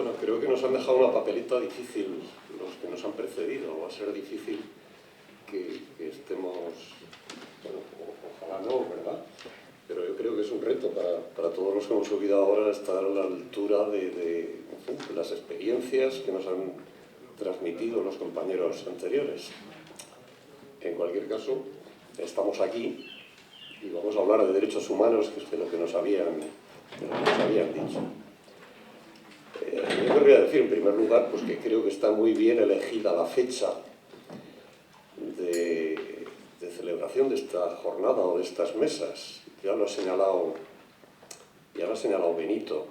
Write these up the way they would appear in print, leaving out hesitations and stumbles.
Bueno, creo que nos han dejado una papeleta difícil los que nos han precedido. Va a ser difícil que estemos, bueno, ojalá no, ¿verdad? Pero yo creo que es un reto para todos los que hemos subido ahora estar a la altura de las experiencias que nos han transmitido los compañeros anteriores. En cualquier caso, estamos aquí y vamos a hablar de derechos humanos, que es de lo que nos habían dicho. Yo querría decir, en primer lugar, pues que creo que está muy bien elegida la fecha de celebración de esta jornada o de estas mesas. Ya lo ha señalado Benito.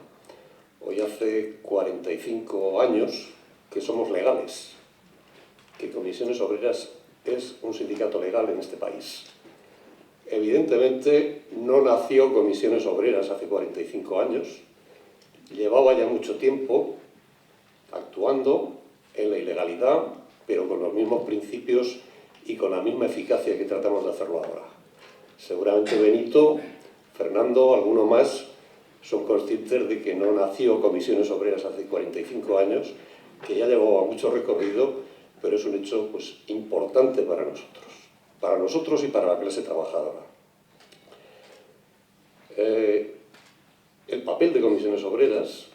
Hoy hace 45 años que somos legales, que Comisiones Obreras es un sindicato legal en este país. Evidentemente no nació Comisiones Obreras hace 45 años, llevaba ya mucho tiempo actuando en la ilegalidad, pero con los mismos principios y con la misma eficacia que tratamos de hacerlo ahora. Seguramente Benito, Fernando, alguno más, son conscientes de que no nació Comisiones Obreras hace 45 años, que ya llevaba mucho recorrido, pero es un hecho pues, importante para nosotros y para la clase trabajadora. El papel de Comisiones Obreras,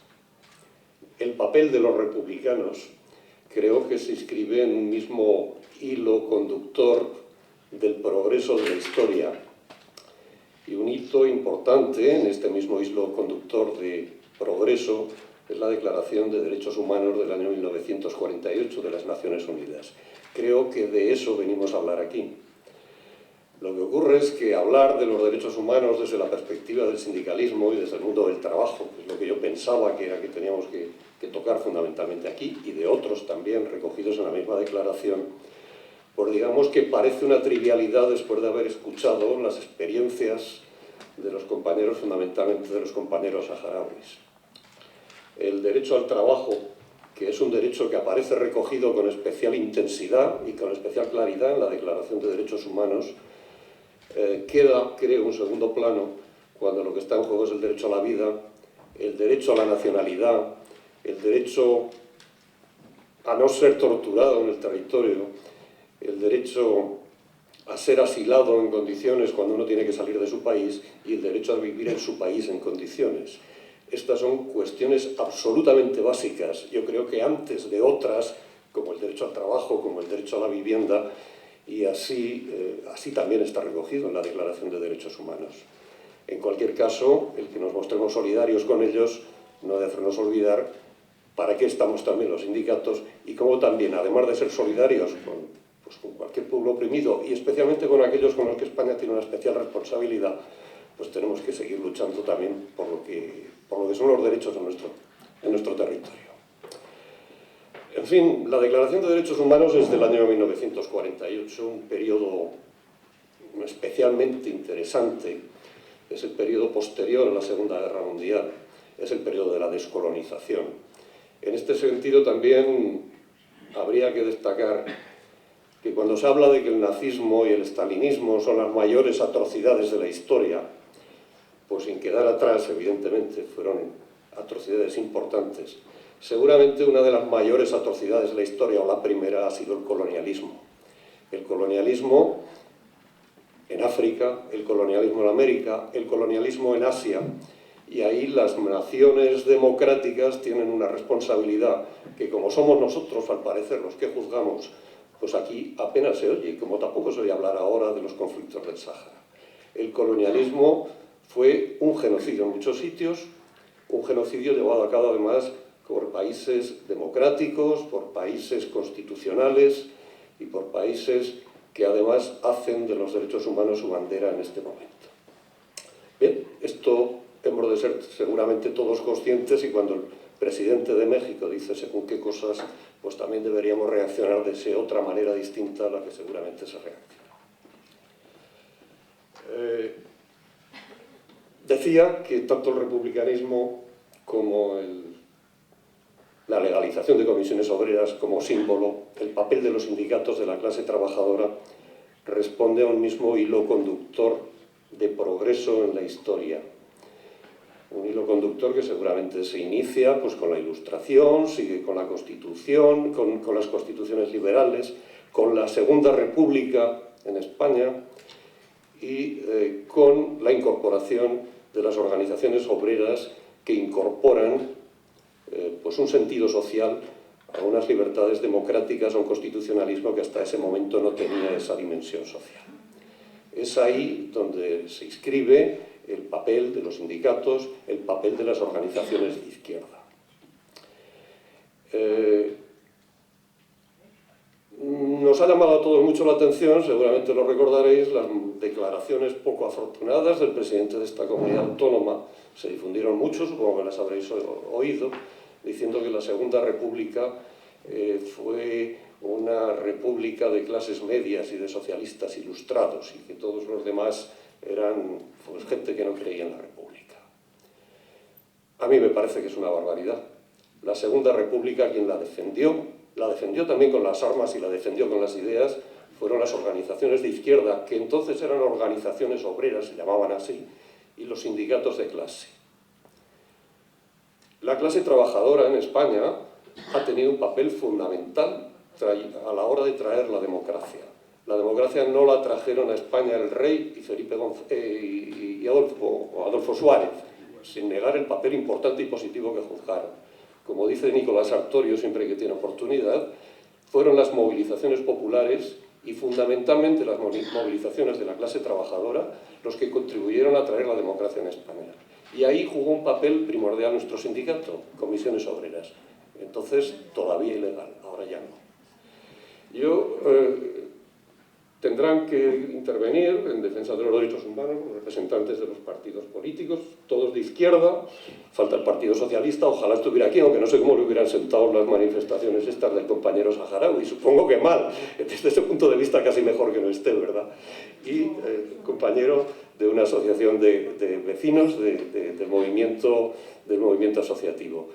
el papel de los republicanos, creo que se inscribe en un mismo hilo conductor del progreso de la historia. Y un hito importante en este mismo hilo conductor de progreso es la Declaración de Derechos Humanos del año 1948 de las Naciones Unidas. Creo que de eso venimos a hablar aquí. Lo que ocurre es que hablar de los derechos humanos desde la perspectiva del sindicalismo y desde el mundo del trabajo, que es lo que yo pensaba que era que teníamos que tocar fundamentalmente aquí, y de otros también recogidos en la misma declaración, pues digamos que parece una trivialidad después de haber escuchado las experiencias de los compañeros, fundamentalmente de los compañeros saharauis. El derecho al trabajo, que es un derecho que aparece recogido con especial intensidad y con especial claridad en la Declaración de Derechos Humanos, queda, creo, en segundo plano cuando lo que está en juego es el derecho a la vida, el derecho a la nacionalidad, el derecho a no ser torturado en el territorio, el derecho a ser asilado en condiciones cuando uno tiene que salir de su país y el derecho a vivir en su país en condiciones. Estas son cuestiones absolutamente básicas. Yo creo que antes de otras, como el derecho al trabajo, como el derecho a la vivienda, y así también está recogido en la Declaración de Derechos Humanos. En cualquier caso, el que nos mostremos solidarios con ellos no debe hacernos olvidar para qué estamos también los sindicatos y cómo también, además de ser solidarios con cualquier pueblo oprimido y especialmente con aquellos con los que España tiene una especial responsabilidad, pues tenemos que seguir luchando también por lo que son los derechos en nuestro territorio. En fin, la Declaración de Derechos Humanos es del año 1948, un periodo especialmente interesante. Es el periodo posterior a la Segunda Guerra Mundial, es el periodo de la descolonización. En este sentido también habría que destacar que cuando se habla de que el nazismo y el estalinismo son las mayores atrocidades de la historia, pues sin quedar atrás, evidentemente, fueron atrocidades importantes. Seguramente una de las mayores atrocidades de la historia, o la primera, ha sido el colonialismo. El colonialismo en África, el colonialismo en América, el colonialismo en Asia, y ahí las naciones democráticas tienen una responsabilidad que, como somos nosotros, al parecer, los que juzgamos, pues aquí apenas se oye, como tampoco se oye hablar ahora de los conflictos del Sáhara. El colonialismo fue un genocidio en muchos sitios, un genocidio llevado a cabo además por países democráticos, por países constitucionales y por países que además hacen de los derechos humanos su bandera en este momento. Bien, esto hemos de ser seguramente todos conscientes y cuando el presidente de México dice según qué cosas, pues también deberíamos reaccionar de esa otra manera distinta a la que seguramente se reacciona. Decía que tanto el republicanismo como la legalización de comisiones obreras como símbolo, el papel de los sindicatos de la clase trabajadora responde a un mismo hilo conductor de progreso en la historia. Un hilo conductor que seguramente se inicia pues, con la Ilustración, sigue con la Constitución, con las constituciones liberales, con la Segunda República en España y con la incorporación de las organizaciones obreras que incorporan pues un sentido social a unas libertades democráticas, a un constitucionalismo que hasta ese momento no tenía esa dimensión social. Es ahí donde se inscribe el papel de los sindicatos, el papel de las organizaciones de izquierda. Nos ha llamado a todos mucho la atención, seguramente lo recordaréis, las declaraciones poco afortunadas del presidente de esta comunidad autónoma. Se difundieron mucho, supongo que las habréis oído, diciendo que la Segunda República fue una república de clases medias y de socialistas ilustrados y que todos los demás eran pues, gente que no creía en la República. A mí me parece que es una barbaridad. La Segunda República, quien la defendió también con las armas y la defendió con las ideas, fueron las organizaciones de izquierda, que entonces eran organizaciones obreras, se llamaban así, y los sindicatos de clase. La clase trabajadora en España ha tenido un papel fundamental a la hora de traer la democracia. La democracia no la trajeron a España el rey y Adolfo Suárez, sin negar el papel importante y positivo que juzgaron. Como dice Nicolás Sartorio siempre que tiene oportunidad, fueron las movilizaciones populares y fundamentalmente las movilizaciones de la clase trabajadora los que contribuyeron a traer la democracia en España. Y ahí jugó un papel primordial nuestro sindicato, Comisiones Obreras. Entonces, todavía ilegal, ahora ya no. Tendrán que intervenir en defensa de los derechos humanos los representantes de los partidos políticos, todos de izquierda. Falta el Partido Socialista, ojalá estuviera aquí, aunque no sé cómo le hubieran sentado las manifestaciones estas del compañero Saharaui, supongo que mal, desde ese punto de vista casi mejor que no esté, ¿verdad? Y compañero de una asociación de vecinos del movimiento asociativo.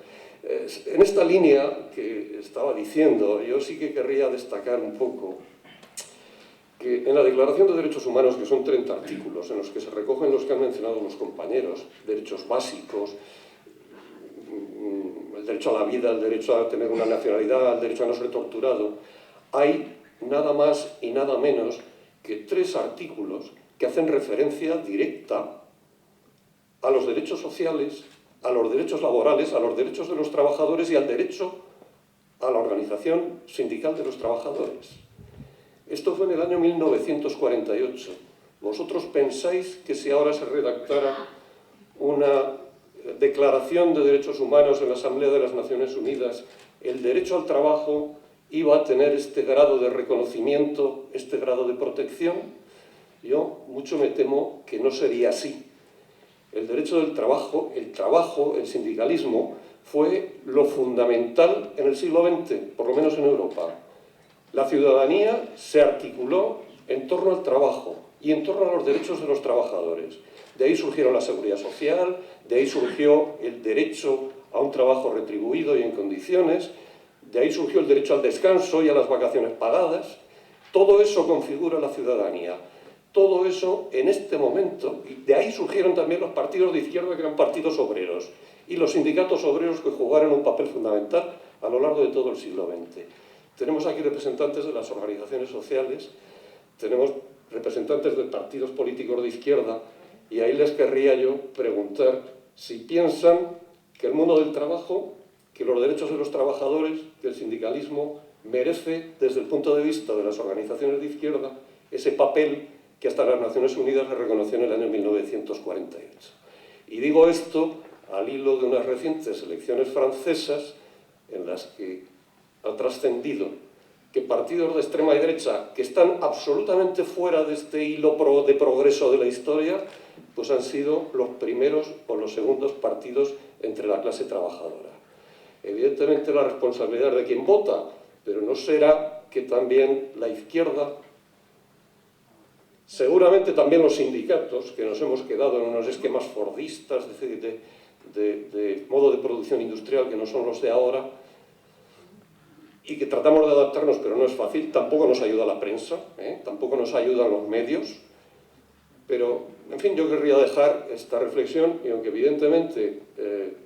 En esta línea que estaba diciendo, yo sí que querría destacar un poco que en la Declaración de Derechos Humanos, que son 30 artículos, en los que se recogen los que han mencionado los compañeros, derechos básicos, el derecho a la vida, el derecho a tener una nacionalidad, el derecho a no ser torturado, hay nada más y nada menos que 3 artículos que hacen referencia directa a los derechos sociales, a los derechos laborales, a los derechos de los trabajadores y al derecho a la organización sindical de los trabajadores. Esto fue en el año 1948. ¿Vosotros pensáis que si ahora se redactara una declaración de derechos humanos en la Asamblea de las Naciones Unidas, el derecho al trabajo iba a tener este grado de reconocimiento, este grado de protección? Yo mucho me temo que no sería así. El derecho del trabajo, el sindicalismo, fue lo fundamental en el siglo XX, por lo menos en Europa. La ciudadanía se articuló en torno al trabajo y en torno a los derechos de los trabajadores. De ahí surgieron la seguridad social, de ahí surgió el derecho a un trabajo retribuido y en condiciones, de ahí surgió el derecho al descanso y a las vacaciones pagadas. Todo eso configura la ciudadanía. Todo eso en este momento, y de ahí surgieron también los partidos de izquierda que eran partidos obreros y los sindicatos obreros que jugaron un papel fundamental a lo largo de todo el siglo XX. Tenemos aquí representantes de las organizaciones sociales, tenemos representantes de partidos políticos de izquierda y ahí les querría yo preguntar si piensan que el mundo del trabajo, que los derechos de los trabajadores, que el sindicalismo merece desde el punto de vista de las organizaciones de izquierda ese papel que hasta las Naciones Unidas le reconoció en el año 1948. Y digo esto al hilo de unas recientes elecciones francesas en las que ha trascendido que partidos de extrema derecha que están absolutamente fuera de este hilo de progreso de la historia, pues han sido los primeros o los segundos partidos entre la clase trabajadora. Evidentemente la responsabilidad es de quien vota, pero ¿no será que también la izquierda, seguramente también los sindicatos, que nos hemos quedado en unos esquemas fordistas de modo de producción industrial que no son los de ahora, y que tratamos de adaptarnos, pero no es fácil, tampoco nos ayuda la prensa, tampoco nos ayudan los medios, Pero, en fin, yo querría dejar esta reflexión, y aunque evidentemente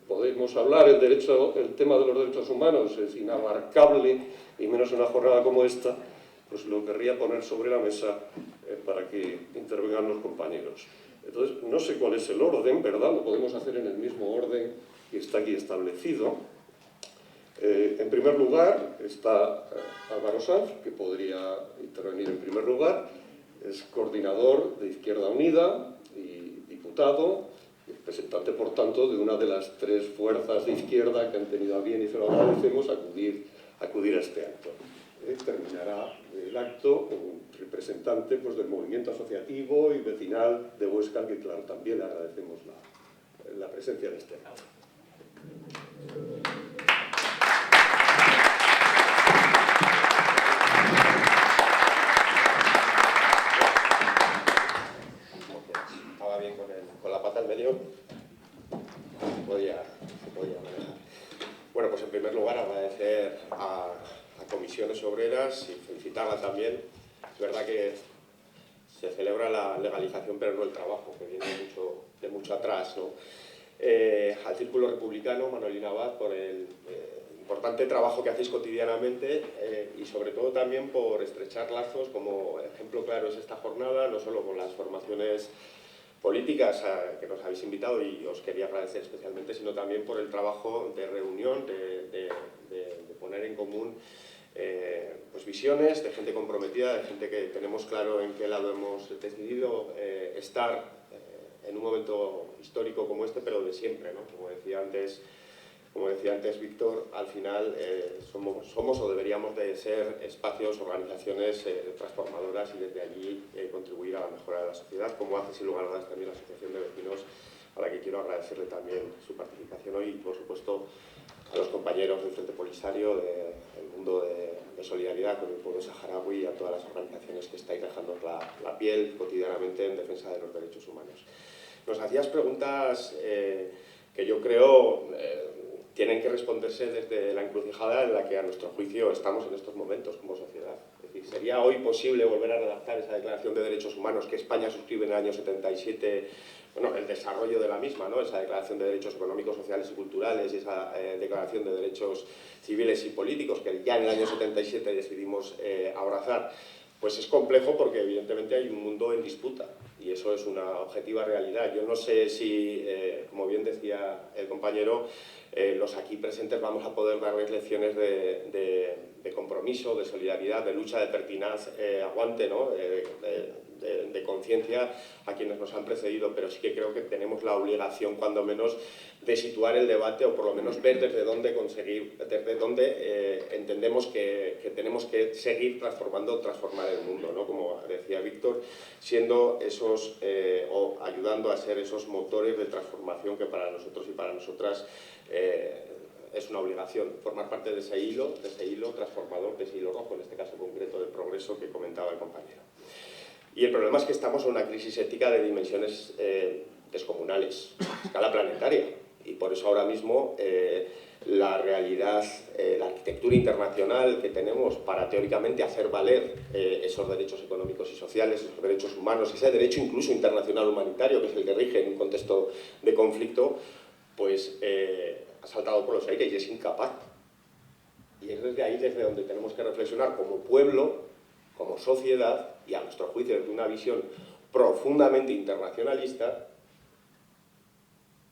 podemos hablar el tema de los derechos humanos es inabarcable, y menos en una jornada como esta, pues lo querría poner sobre la mesa para que intervengan los compañeros. Entonces, no sé cuál es el orden, ¿verdad? Lo podemos hacer en el mismo orden que está aquí establecido. En primer lugar está Álvaro Sanz, que podría intervenir en primer lugar. Es coordinador de Izquierda Unida y diputado, representante, por tanto, de una de las tres fuerzas de izquierda que han tenido a bien, y se lo agradecemos, acudir a este acto. Terminará el acto un representante, pues, del movimiento asociativo y vecinal de Huesca, al que, claro, también le agradecemos la presencia en este acto. Estaba bien con la pata en medio, se podía manejar. Bueno, pues en primer lugar agradecer a Comisiones Obreras y felicitarla también. Es verdad que se celebra la legalización, pero no el trabajo, que viene de mucho atrás, ¿no? Al Círculo Republicano, Manolín Abad, por el importante trabajo que hacéis cotidianamente y sobre todo también por estrechar lazos, como ejemplo claro es esta jornada, no solo con las formaciones políticas que nos habéis invitado, y os quería agradecer especialmente, sino también por el trabajo de reunión, de poner en común pues visiones de gente comprometida, de gente que tenemos claro en qué lado hemos decidido estar en un momento histórico como este, pero de siempre, ¿no? Como decía antes Víctor, al final somos o deberíamos de ser espacios, organizaciones transformadoras, y desde allí contribuir a la mejora de la sociedad, como hace sin lugar a dudas también la Asociación de Vecinos, a la que quiero agradecerle también su participación hoy, y por supuesto a los compañeros del Frente Polisario, del mundo de solidaridad con el pueblo saharaui, y a todas las organizaciones que estáis dejando la piel cotidianamente en defensa de los derechos humanos. Nos hacías preguntas que yo creo tienen que responderse desde la encrucijada en la que a nuestro juicio estamos en estos momentos como sociedad. Es decir, ¿sería hoy posible volver a redactar esa Declaración de Derechos Humanos que España suscribe en el año 77? Bueno, el desarrollo de la misma, ¿no? Esa Declaración de Derechos Económicos, Sociales y Culturales, y esa Declaración de Derechos Civiles y Políticos que ya en el año 77 decidimos abrazar. Pues es complejo porque evidentemente hay un mundo en disputa, y eso es una objetiva realidad. Yo no sé si, como bien decía el compañero, los aquí presentes vamos a poder darles lecciones de compromiso, de solidaridad, de lucha, de pertinaz, aguante, ¿no? de conciencia a quienes nos han precedido, pero sí que creo que tenemos la obligación, cuando menos, de situar el debate, o por lo menos ver desde dónde entendemos que tenemos que seguir transformar el mundo, ¿no? Como decía Víctor, siendo esos o ayudando a ser esos motores de transformación que para nosotros y para nosotras es una obligación, formar parte de ese hilo transformador, de ese hilo rojo, en este caso concreto del progreso que comentaba el compañero. Y el problema es que estamos en una crisis ética de dimensiones descomunales, a escala planetaria, y por eso ahora mismo la realidad, la arquitectura internacional que tenemos para teóricamente hacer valer esos derechos económicos y sociales, esos derechos humanos, ese derecho incluso internacional humanitario, que es el que rige en un contexto de conflicto, pues ha saltado por los aires y es incapaz. Y es desde ahí desde donde tenemos que reflexionar como pueblo, como sociedad, y a nuestro juicio desde una visión profundamente internacionalista,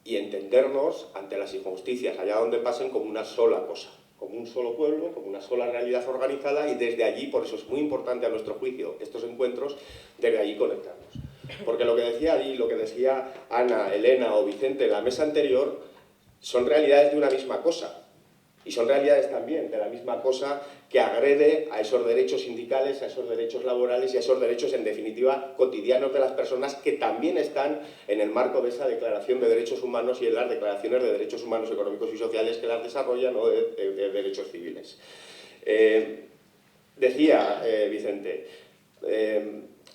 y entendernos ante las injusticias allá donde pasen como una sola cosa, como un solo pueblo, como una sola realidad organizada, y desde allí, por eso es muy importante a nuestro juicio estos encuentros, desde allí conectarnos. Porque lo que decía Adi, lo que decía Ana, Elena o Vicente en la mesa anterior, son realidades de una misma cosa. Y son realidades también de la misma cosa que agrede a esos derechos sindicales, a esos derechos laborales y a esos derechos, en definitiva, cotidianos de las personas que también están en el marco de esa Declaración de Derechos Humanos y en las declaraciones de derechos humanos, económicos y sociales que las desarrollan, o de derechos civiles. Decía Vicente,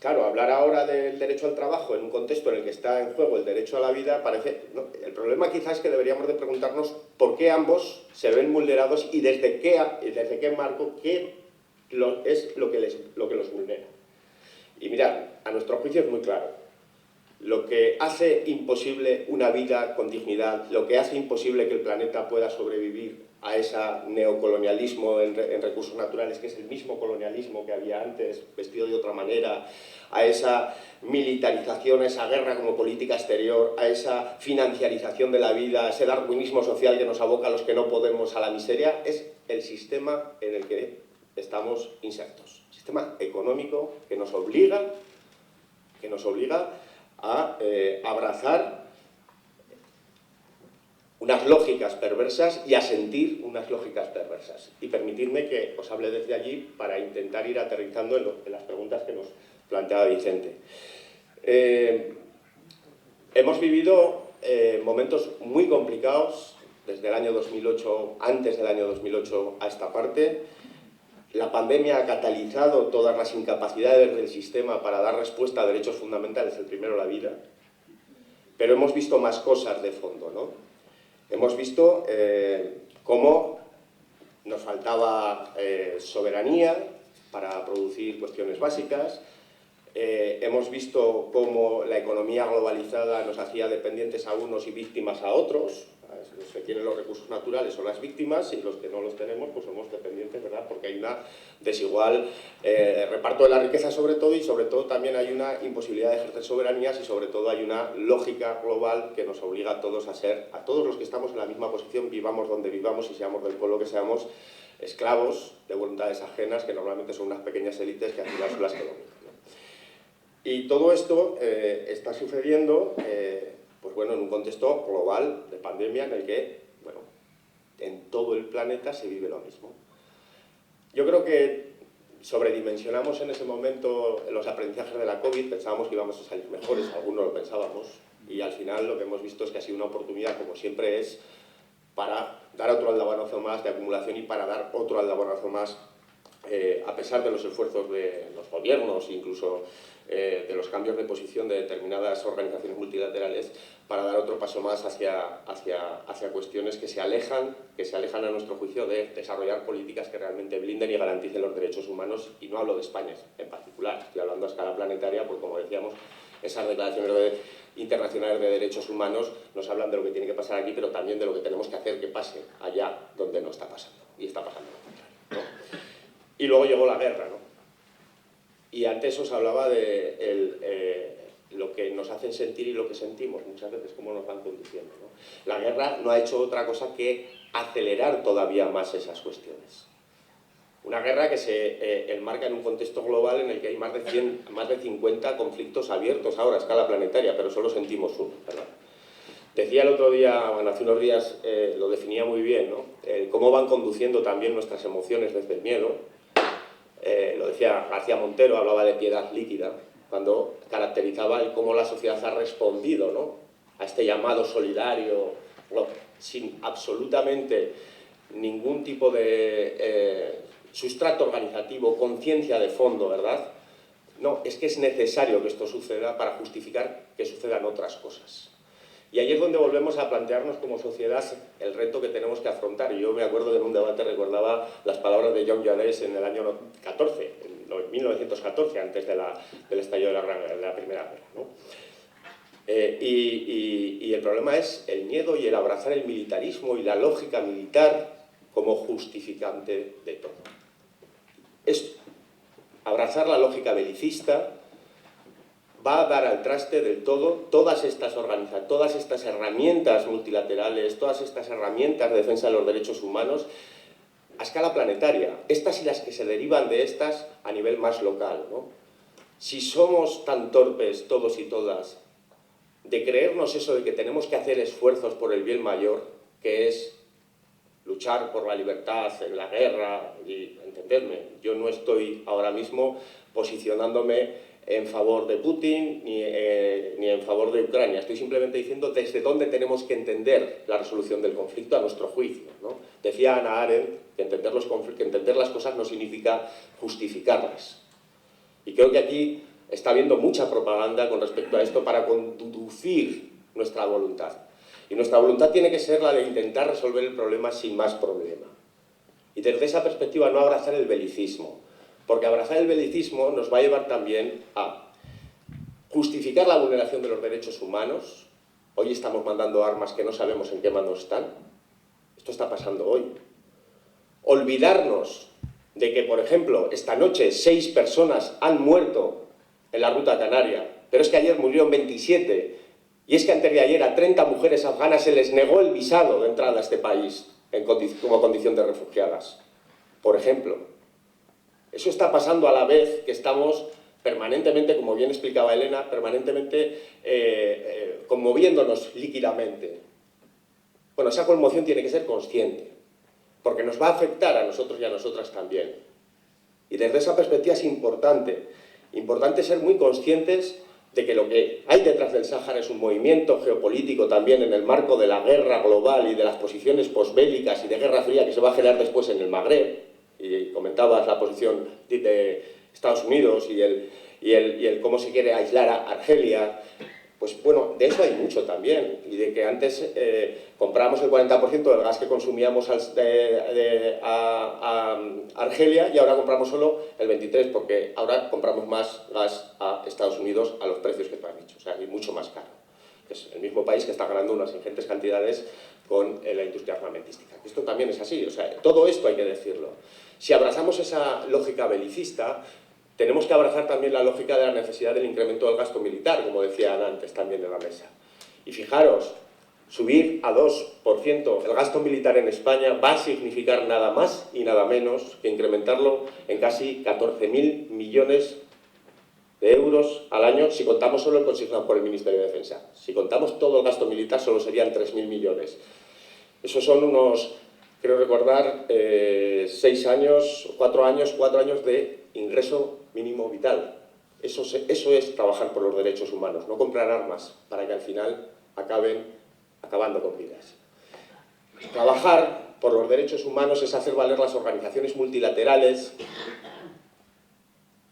claro, hablar ahora del derecho al trabajo en un contexto en el que está en juego el derecho a la vida parece... ¿no? El problema quizás es que deberíamos de preguntarnos por qué ambos se ven vulnerados y desde qué marco, qué es lo que los vulnera. Y mirad, a nuestro juicio es muy claro. lo que hace imposible una vida con dignidad, lo que hace imposible que el planeta pueda sobrevivir a ese neocolonialismo en recursos naturales, que es el mismo colonialismo que había antes, vestido de otra manera, a esa militarización, a esa guerra como política exterior, a esa financiarización de la vida, a ese darwinismo social que nos aboca a los que no podemos a la miseria, es el sistema en el que estamos insertos. Sistema económico que nos obliga a abrazar unas lógicas perversas y a sentir unas lógicas perversas. Y permitidme que os hable desde allí para intentar ir aterrizando en las preguntas que nos planteaba Vicente. Hemos vivido momentos muy complicados desde el año 2008, antes del año 2008 a esta parte. La pandemia ha catalizado todas las incapacidades del sistema para dar respuesta a derechos fundamentales, el primero la vida, pero hemos visto más cosas de fondo, ¿no? Hemos visto cómo nos faltaba soberanía para producir cuestiones básicas, hemos visto cómo la economía globalizada nos hacía dependientes a unos y víctimas a otros. Los que tienen los recursos naturales son las víctimas y los que no los tenemos pues somos dependientes, ¿verdad? Porque hay una desigual reparto de la riqueza sobre todo, y sobre todo también hay una imposibilidad de ejercer soberanías, y sobre todo hay una lógica global que nos obliga a todos a ser, a todos los que estamos en la misma posición, vivamos donde vivamos y seamos del pueblo que seamos, esclavos de voluntades ajenas, que normalmente son unas pequeñas élites que al final son las que dominan, ¿no? Y todo esto está sucediendo pues bueno, en un contexto global de pandemia en el que, bueno, en todo el planeta se vive lo mismo. Yo creo que sobredimensionamos en ese momento los aprendizajes de la COVID, pensábamos que íbamos a salir mejores, algunos lo pensábamos, y al final lo que hemos visto es que ha sido una oportunidad, como siempre es, para dar otro aldabanazo más de acumulación y para dar otro aldabanazo más, a pesar de los esfuerzos de los gobiernos, incluso de los cambios de posición de determinadas organizaciones multilaterales, para dar otro paso más hacia cuestiones que se alejan a nuestro juicio de desarrollar políticas que realmente blinden y garanticen los derechos humanos, y no hablo de España en particular, estoy hablando a escala planetaria, porque como decíamos, esas declaraciones internacionales de derechos humanos nos hablan de lo que tiene que pasar aquí, pero también de lo que tenemos que hacer que pase allá donde no está pasando, y está pasando lo contrario, ¿no? Y luego llegó la guerra, ¿no? Y antes os hablaba de lo que nos hacen sentir y lo que sentimos, muchas veces cómo nos van conduciendo, ¿no? La guerra no ha hecho otra cosa que acelerar todavía más esas cuestiones. Una guerra que se enmarca en un contexto global en el que hay más de 50 conflictos abiertos ahora a escala planetaria, pero solo sentimos uno, ¿verdad? Decía el otro día, bueno, hace unos días, lo definía muy bien, ¿no? Cómo van conduciendo también nuestras emociones desde el miedo. Lo decía García Montero, hablaba de piedad líquida, cuando caracterizaba cómo la sociedad ha respondido, ¿no?, a este llamado solidario, sin absolutamente ningún tipo de sustrato organizativo, conciencia de fondo, ¿verdad? No, es que es necesario que esto suceda para justificar que sucedan otras cosas. Y ahí es donde volvemos a plantearnos como sociedad el reto que tenemos que afrontar. Y yo me acuerdo que en un debate recordaba las palabras de John Jones en el año 1914, antes del estallido de la Primera Guerra, ¿no? Y el problema es el miedo y el abrazar el militarismo y la lógica militar como justificante de todo. Es abrazar la lógica belicista va a dar al traste del todo todas estas herramientas multilaterales, todas estas herramientas de defensa de los derechos humanos a escala planetaria, estas y las que se derivan de estas a nivel más local, ¿no? Si somos tan torpes todos y todas de creernos eso de que tenemos que hacer esfuerzos por el bien mayor, que es luchar por la libertad en la guerra, y entendedme, yo no estoy ahora mismo posicionándome en favor de Putin ni en favor de Ucrania. Estoy simplemente diciendo desde dónde tenemos que entender la resolución del conflicto a nuestro juicio, ¿no? Decía Hannah Arendt que entender las cosas no significa justificarlas. Y creo que aquí está habiendo mucha propaganda con respecto a esto para conducir nuestra voluntad. Y nuestra voluntad tiene que ser la de intentar resolver el problema sin más problema. Y desde esa perspectiva no abrazar el belicismo. Porque abrazar el belicismo nos va a llevar también a justificar la vulneración de los derechos humanos. Hoy estamos mandando armas que no sabemos en qué manos están. Esto está pasando hoy. Olvidarnos de que, por ejemplo, esta noche 6 personas han muerto en la ruta canaria, pero es que ayer murieron 27, y es que antes de ayer a 30 mujeres afganas se les negó el visado de entrada a este país como condición de refugiadas, por ejemplo. Eso está pasando a la vez que estamos permanentemente, como bien explicaba Elena, permanentemente conmoviéndonos líquidamente. Bueno, esa conmoción tiene que ser consciente, porque nos va a afectar a nosotros y a nosotras también. Y desde esa perspectiva es importante ser muy conscientes de que lo que hay detrás del Sáhara es un movimiento geopolítico también en el marco de la guerra global y de las posiciones posbélicas y de guerra fría que se va a generar después en el Magreb. Y comentabas la posición de Estados Unidos y el cómo se quiere aislar a Argelia. Pues bueno, de eso hay mucho también, y de que antes comprábamos el 40% del gas que consumíamos a Argelia y ahora compramos solo el 23%, porque ahora compramos más gas a Estados Unidos a los precios que tú has dicho, o sea, y mucho más caro. Es el mismo país que está ganando unas ingentes cantidades con la industria armamentística. Esto también es así, o sea, todo esto hay que decirlo. Si abrazamos esa lógica belicista, tenemos que abrazar también la lógica de la necesidad del incremento del gasto militar, como decían antes también en la mesa. Y fijaros, subir a 2% el gasto militar en España va a significar nada más y nada menos que incrementarlo en casi 14.000 millones de euros al año si contamos solo el consignado por el Ministerio de Defensa. Si contamos todo el gasto militar solo serían 3.000 millones. Esos son unos, creo recordar, 4 años de ingreso mínimo vital. Eso es trabajar por los derechos humanos, no comprar armas para que al final acaben acabando con vidas. Trabajar por los derechos humanos es hacer valer las organizaciones multilaterales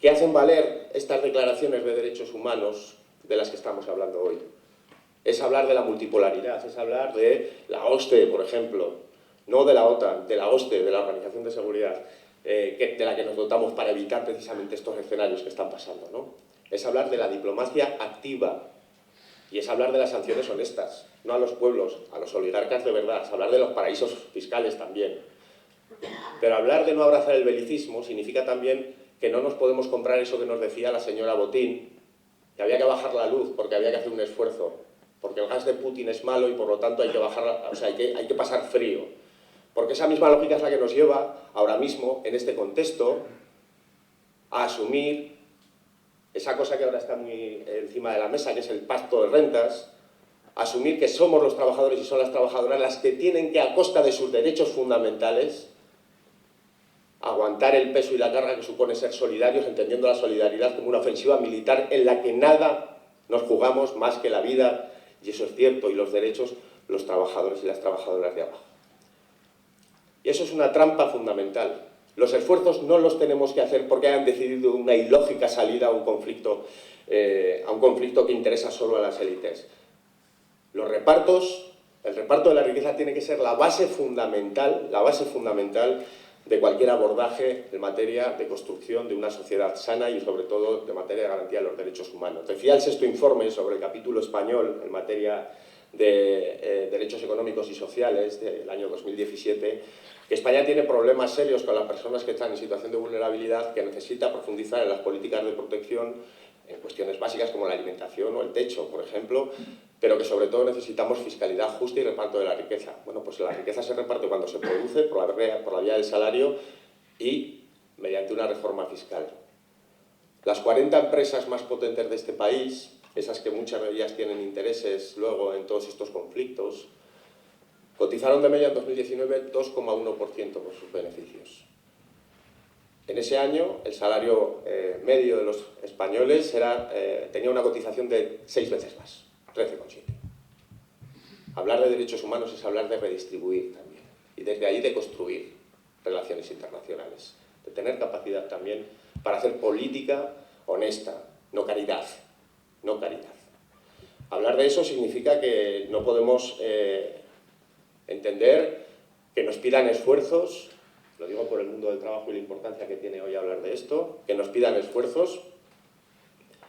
que hacen valer estas declaraciones de derechos humanos de las que estamos hablando hoy. Es hablar de la multipolaridad, es hablar de la OSCE, por ejemplo, no de la OTAN, de la OSCE, de la Organización de Seguridad, de la que nos dotamos para evitar precisamente estos escenarios que están pasando, ¿no? Es hablar de la diplomacia activa y es hablar de las sanciones honestas, no a los pueblos, a los oligarcas de verdad, es hablar de los paraísos fiscales también. Pero hablar de no abrazar el belicismo significa también que no nos podemos comprar eso que nos decía la señora Botín, que había que bajar la luz porque había que hacer un esfuerzo, porque el gas de Putin es malo y por lo tanto hay que pasar frío. Porque esa misma lógica es la que nos lleva ahora mismo, en este contexto, a asumir esa cosa que ahora está muy encima de la mesa, que es el pacto de rentas, asumir que somos los trabajadores y son las trabajadoras las que tienen que, a costa de sus derechos fundamentales, aguantar el peso y la carga que supone ser solidarios, entendiendo la solidaridad como una ofensiva militar en la que nada nos jugamos más que la vida, y eso es cierto, y los derechos, los trabajadores y las trabajadoras de abajo. Y eso es una trampa fundamental. Los esfuerzos no los tenemos que hacer porque hayan decidido una ilógica salida a un conflicto que interesa solo a las élites. Los repartos, el reparto de la riqueza tiene que ser la base fundamental de cualquier abordaje en materia de construcción de una sociedad sana y sobre todo de materia de garantía de los derechos humanos. Decía el 6º informe sobre el capítulo español en materia de derechos económicos y sociales del año 2017, que España tiene problemas serios con las personas que están en situación de vulnerabilidad, que necesita profundizar en las políticas de protección en cuestiones básicas como la alimentación o el techo, por ejemplo, pero que sobre todo necesitamos fiscalidad justa y reparto de la riqueza. Bueno, pues la riqueza se reparte cuando se produce, por la vía del salario y mediante una reforma fiscal. Las 40 empresas más potentes de este país, esas que muchas de ellas tienen intereses luego en todos estos conflictos, cotizaron de media en 2019 2,1% por sus beneficios. En ese año, el salario medio de los españoles tenía una cotización de 6 veces más, 13,7. Hablar de derechos humanos es hablar de redistribuir también, y desde ahí de construir relaciones internacionales, de tener capacidad también para hacer política honesta, no caridad, no caridad. Hablar de eso significa que no podemos entender que nos pidan esfuerzos, lo digo por el mundo del trabajo y la importancia que tiene hoy hablar de esto, que nos pidan esfuerzos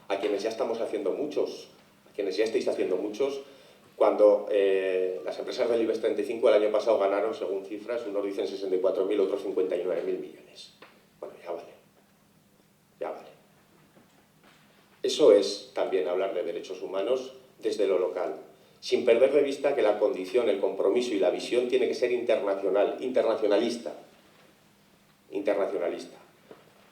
a quienes ya estamos haciendo muchos, a quienes ya estáis haciendo muchos, cuando las empresas del IBEX 35 el año pasado ganaron, según cifras, unos dicen 64.000, otros 59.000 millones. Bueno, ya vale. Ya vale. Eso es también hablar de derechos humanos desde lo local, sin perder de vista que la condición, el compromiso y la visión tiene que ser internacionalista.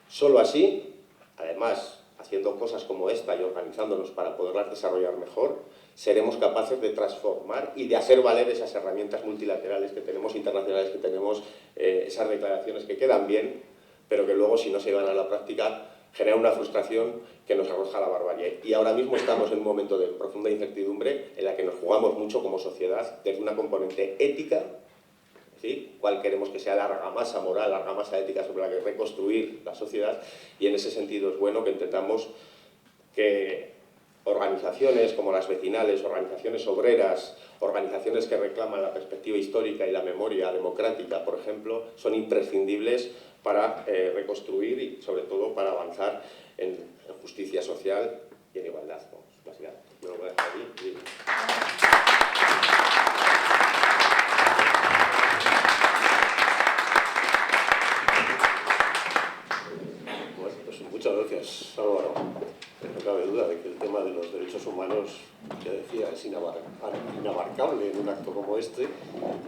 Solo así, además, haciendo cosas como esta y organizándonos para poderlas desarrollar mejor, seremos capaces de transformar y de hacer valer esas herramientas multilaterales que tenemos, internacionales que tenemos, esas declaraciones que quedan bien, pero que luego, si no se llevan a la práctica, genera una frustración que nos arroja a la barbarie. Y ahora mismo estamos en un momento de profunda incertidumbre en la que nos jugamos mucho como sociedad desde una componente ética, ¿sí? Cuál queremos que sea la argamasa moral, la argamasa ética sobre la que reconstruir la sociedad, y en ese sentido es bueno que entendamos que organizaciones como las vecinales, organizaciones obreras, organizaciones que reclaman la perspectiva histórica y la memoria democrática, por ejemplo, son imprescindibles para reconstruir y sobre todo para avanzar en justicia social y en igualdad. Básicamente, me lo voy a dejar aquí. Bueno, pues muchas gracias, Álvaro. No cabe duda de que el tema de los derechos humanos, ya decía, es inabarcable en un acto como este,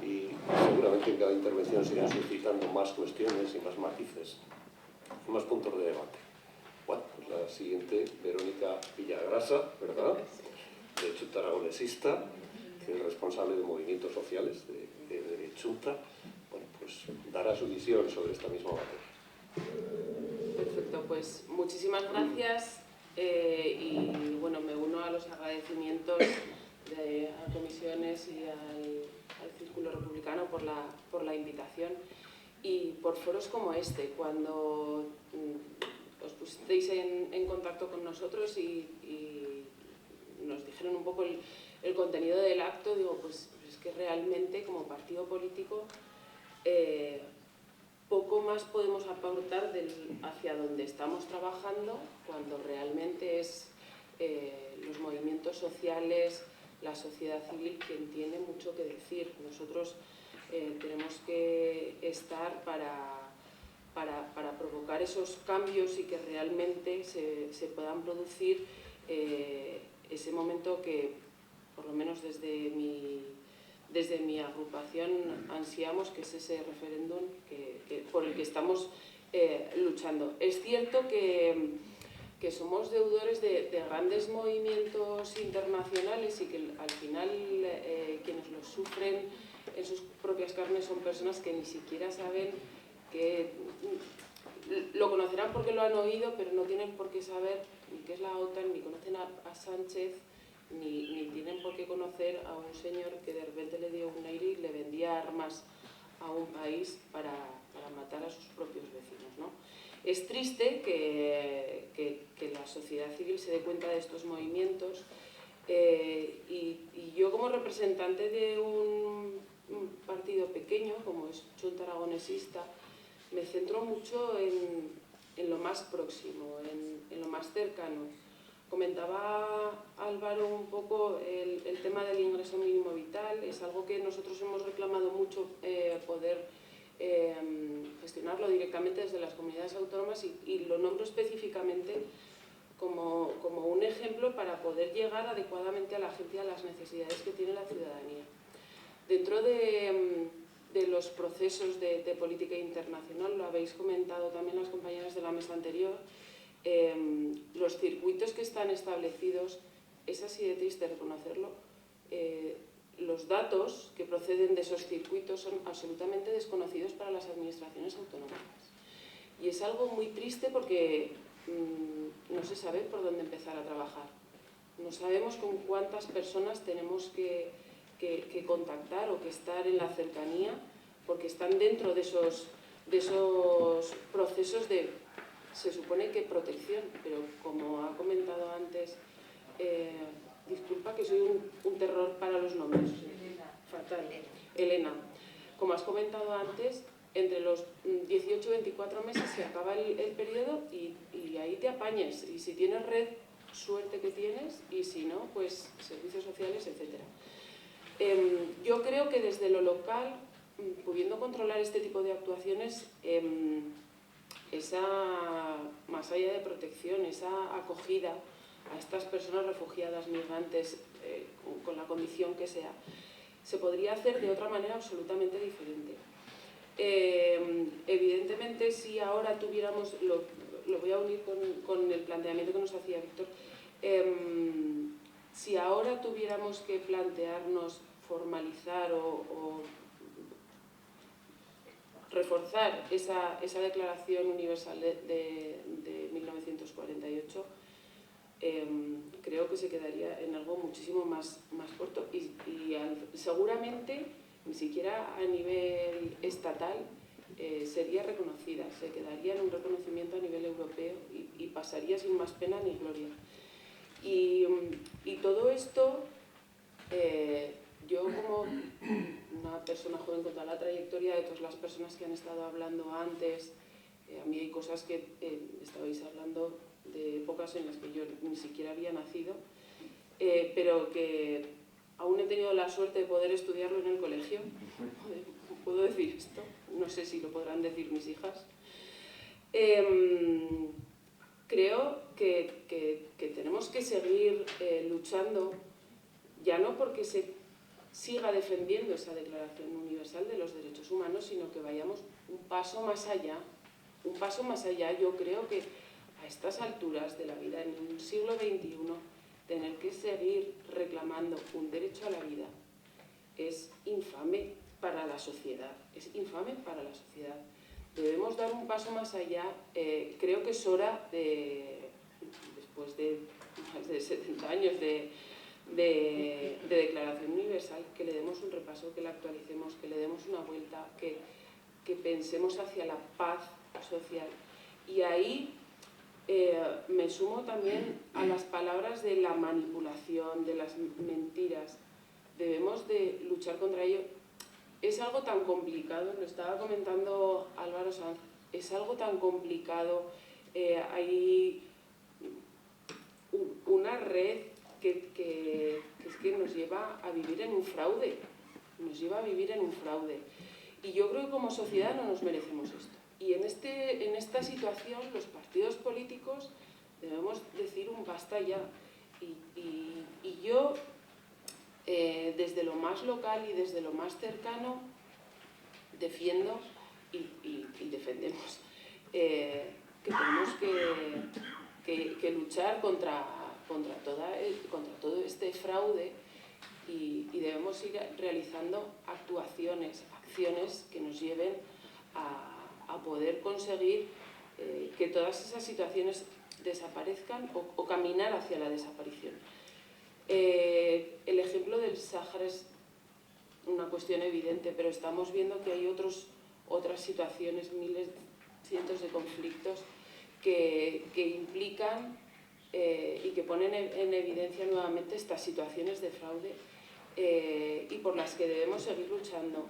y seguramente en cada intervención se irán suscitando más cuestiones y más matices, y más puntos de debate. Bueno, pues la siguiente, Verónica Villagrasa, ¿verdad? De Chunta Aragonesista, que es responsable de movimientos sociales de Chunta. Bueno, pues dará su visión sobre esta misma materia. Perfecto, pues muchísimas gracias. Y bueno, me uno a los agradecimientos a comisiones y al Círculo Republicano por la invitación y por foros como este. Cuando os pusisteis en contacto con nosotros y nos dijeron un poco el contenido del acto, digo, pues es que realmente como partido político poco más podemos aportar hacia donde estamos trabajando, cuando realmente es los movimientos sociales, la sociedad civil quien tiene mucho que decir. Nosotros tenemos que estar para provocar esos cambios y que realmente se puedan producir ese momento que, por lo menos desde mi agrupación, ansiamos, que es ese referéndum por el que estamos luchando. Es cierto que somos deudores de grandes movimientos internacionales y que al final quienes los sufren en sus propias carnes son personas que ni siquiera saben que lo conocerán porque lo han oído, pero no tienen por qué saber ni qué es la OTAN, ni conocen a Sánchez, ni tienen por qué conocer a un señor que de repente le dio un aire y le vendía armas a un país para matar a sus propios vecinos, ¿no? Es triste que la sociedad civil se dé cuenta de estos movimientos y yo, como representante de un partido pequeño como es Chunta Aragonesista, me centro mucho en lo más próximo, en lo más cercano. Comentaba Álvaro un poco el tema del ingreso mínimo vital. Es algo que nosotros hemos reclamado mucho, poder gestionarlo directamente desde las comunidades autónomas, y lo nombro específicamente como un ejemplo para poder llegar adecuadamente a la gente y a las necesidades que tiene la ciudadanía. Dentro de los procesos de política internacional, lo habéis comentado también las compañeras de la mesa anterior, los circuitos que están establecidos, es así de triste reconocerlo, los datos que proceden de esos circuitos son absolutamente desconocidos para las administraciones autonómicas. Y es algo muy triste porque no se sabe por dónde empezar a trabajar. No sabemos con cuántas personas tenemos que contactar o que estar en la cercanía, porque están dentro de esos procesos de, se supone que protección, pero como ha comentado antes, disculpa que soy un terror para los nombres, fatal, Elena, como has comentado antes, entre los 18 y 24 meses se acaba el periodo y ahí te apañes, y si tienes red, suerte que tienes, y si no, pues servicios sociales, etc. Yo creo que desde lo local, pudiendo controlar este tipo de actuaciones, más allá de protección, esa acogida a estas personas refugiadas, migrantes, con la condición que sea, se podría hacer de otra manera absolutamente diferente. Evidentemente, si ahora tuviéramos, lo voy a unir con el planteamiento que nos hacía Víctor, si ahora tuviéramos que plantearnos formalizar o reforzar esa Declaración Universal de 1948, creo que se quedaría en algo muchísimo más corto y seguramente ni siquiera a nivel estatal sería reconocida, se quedaría en un reconocimiento a nivel europeo y pasaría sin más pena ni gloria. Y todo esto, yo como una persona joven con toda la trayectoria de todas las personas que han estado hablando antes, a mí hay cosas que estabais hablando de épocas en las que yo ni siquiera había nacido, pero que aún he tenido la suerte de poder estudiarlo en el colegio. ¿Puedo decir esto? No sé si lo podrán decir mis hijas. Creo que tenemos que seguir luchando, ya no porque se siga defendiendo esa Declaración Universal de los Derechos Humanos, sino que vayamos un paso más allá. Un paso más allá. Yo creo que a estas alturas de la vida, en un siglo XXI, tener que seguir reclamando un derecho a la vida es infame para la sociedad. Es infame para la sociedad. Debemos dar un paso más allá. Creo que es hora, después de más de 70 años de Declaración Universal, que le demos un repaso, que la actualicemos, que le demos una vuelta, que pensemos hacia la paz social. Y ahí me sumo también a las palabras de la manipulación, de las mentiras. Debemos de luchar contra ello. Es algo tan complicado, lo estaba comentando Álvaro Sanz, es algo tan complicado. Hay una red que es que nos lleva a vivir en un fraude, y yo creo que como sociedad no nos merecemos esto. Y en esta situación los partidos políticos debemos decir un basta ya, y yo desde lo más local y desde lo más cercano defiendo y defendemos que tenemos que luchar contra todo este fraude, y debemos ir realizando acciones que nos lleven a poder conseguir que todas esas situaciones desaparezcan o caminar hacia la desaparición. El ejemplo del Sáhara es una cuestión evidente, pero estamos viendo que hay otras situaciones, miles, cientos de conflictos que implican y que ponen en evidencia nuevamente estas situaciones de fraude y por las que debemos seguir luchando.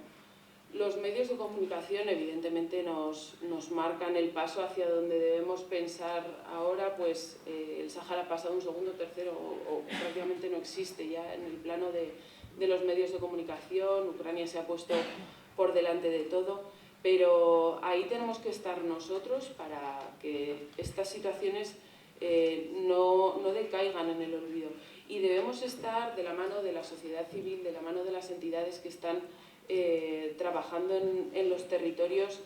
Los medios de comunicación evidentemente nos marcan el paso hacia donde debemos pensar ahora, pues el Sáhara ha pasado un segundo, tercero o prácticamente no existe ya en el plano de los medios de comunicación. Ucrania se ha puesto por delante de todo, pero ahí tenemos que estar nosotros para que estas situaciones no decaigan en el olvido, y debemos estar de la mano de la sociedad civil, de la mano de las entidades que están trabajando en los territorios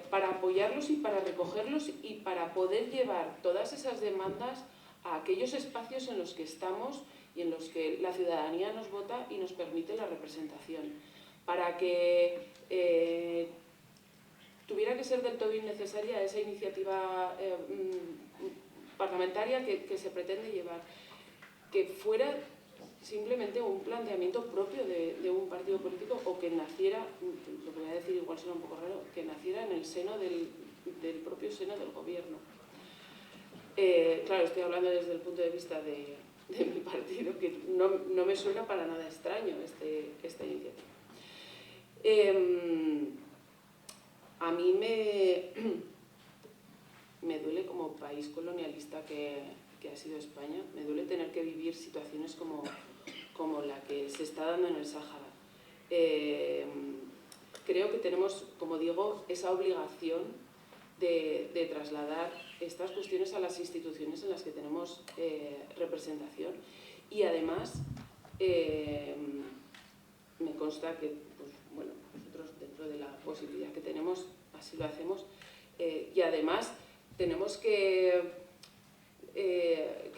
para apoyarlos y para recogerlos y para poder llevar todas esas demandas a aquellos espacios en los que estamos y en los que la ciudadanía nos vota y nos permite la representación, para que tuviera que ser del todo innecesaria esa iniciativa parlamentaria que se pretende llevar, que fuera simplemente un planteamiento propio de un partido político, o que naciera, lo que voy a decir igual suena un poco raro, que naciera en el seno del propio seno del gobierno. Claro, estoy hablando desde el punto de vista de mi partido, que no me suena para nada extraño esta iniciativa. A mí me duele como país colonialista que que ha sido España. Me duele tener que vivir situaciones como la que se está dando en el Sáhara. Creo que tenemos, como digo, esa obligación de trasladar estas cuestiones a las instituciones en las que tenemos representación. Y además, me consta que pues, bueno, nosotros, dentro de la posibilidad que tenemos, así lo hacemos. Y además, tenemos que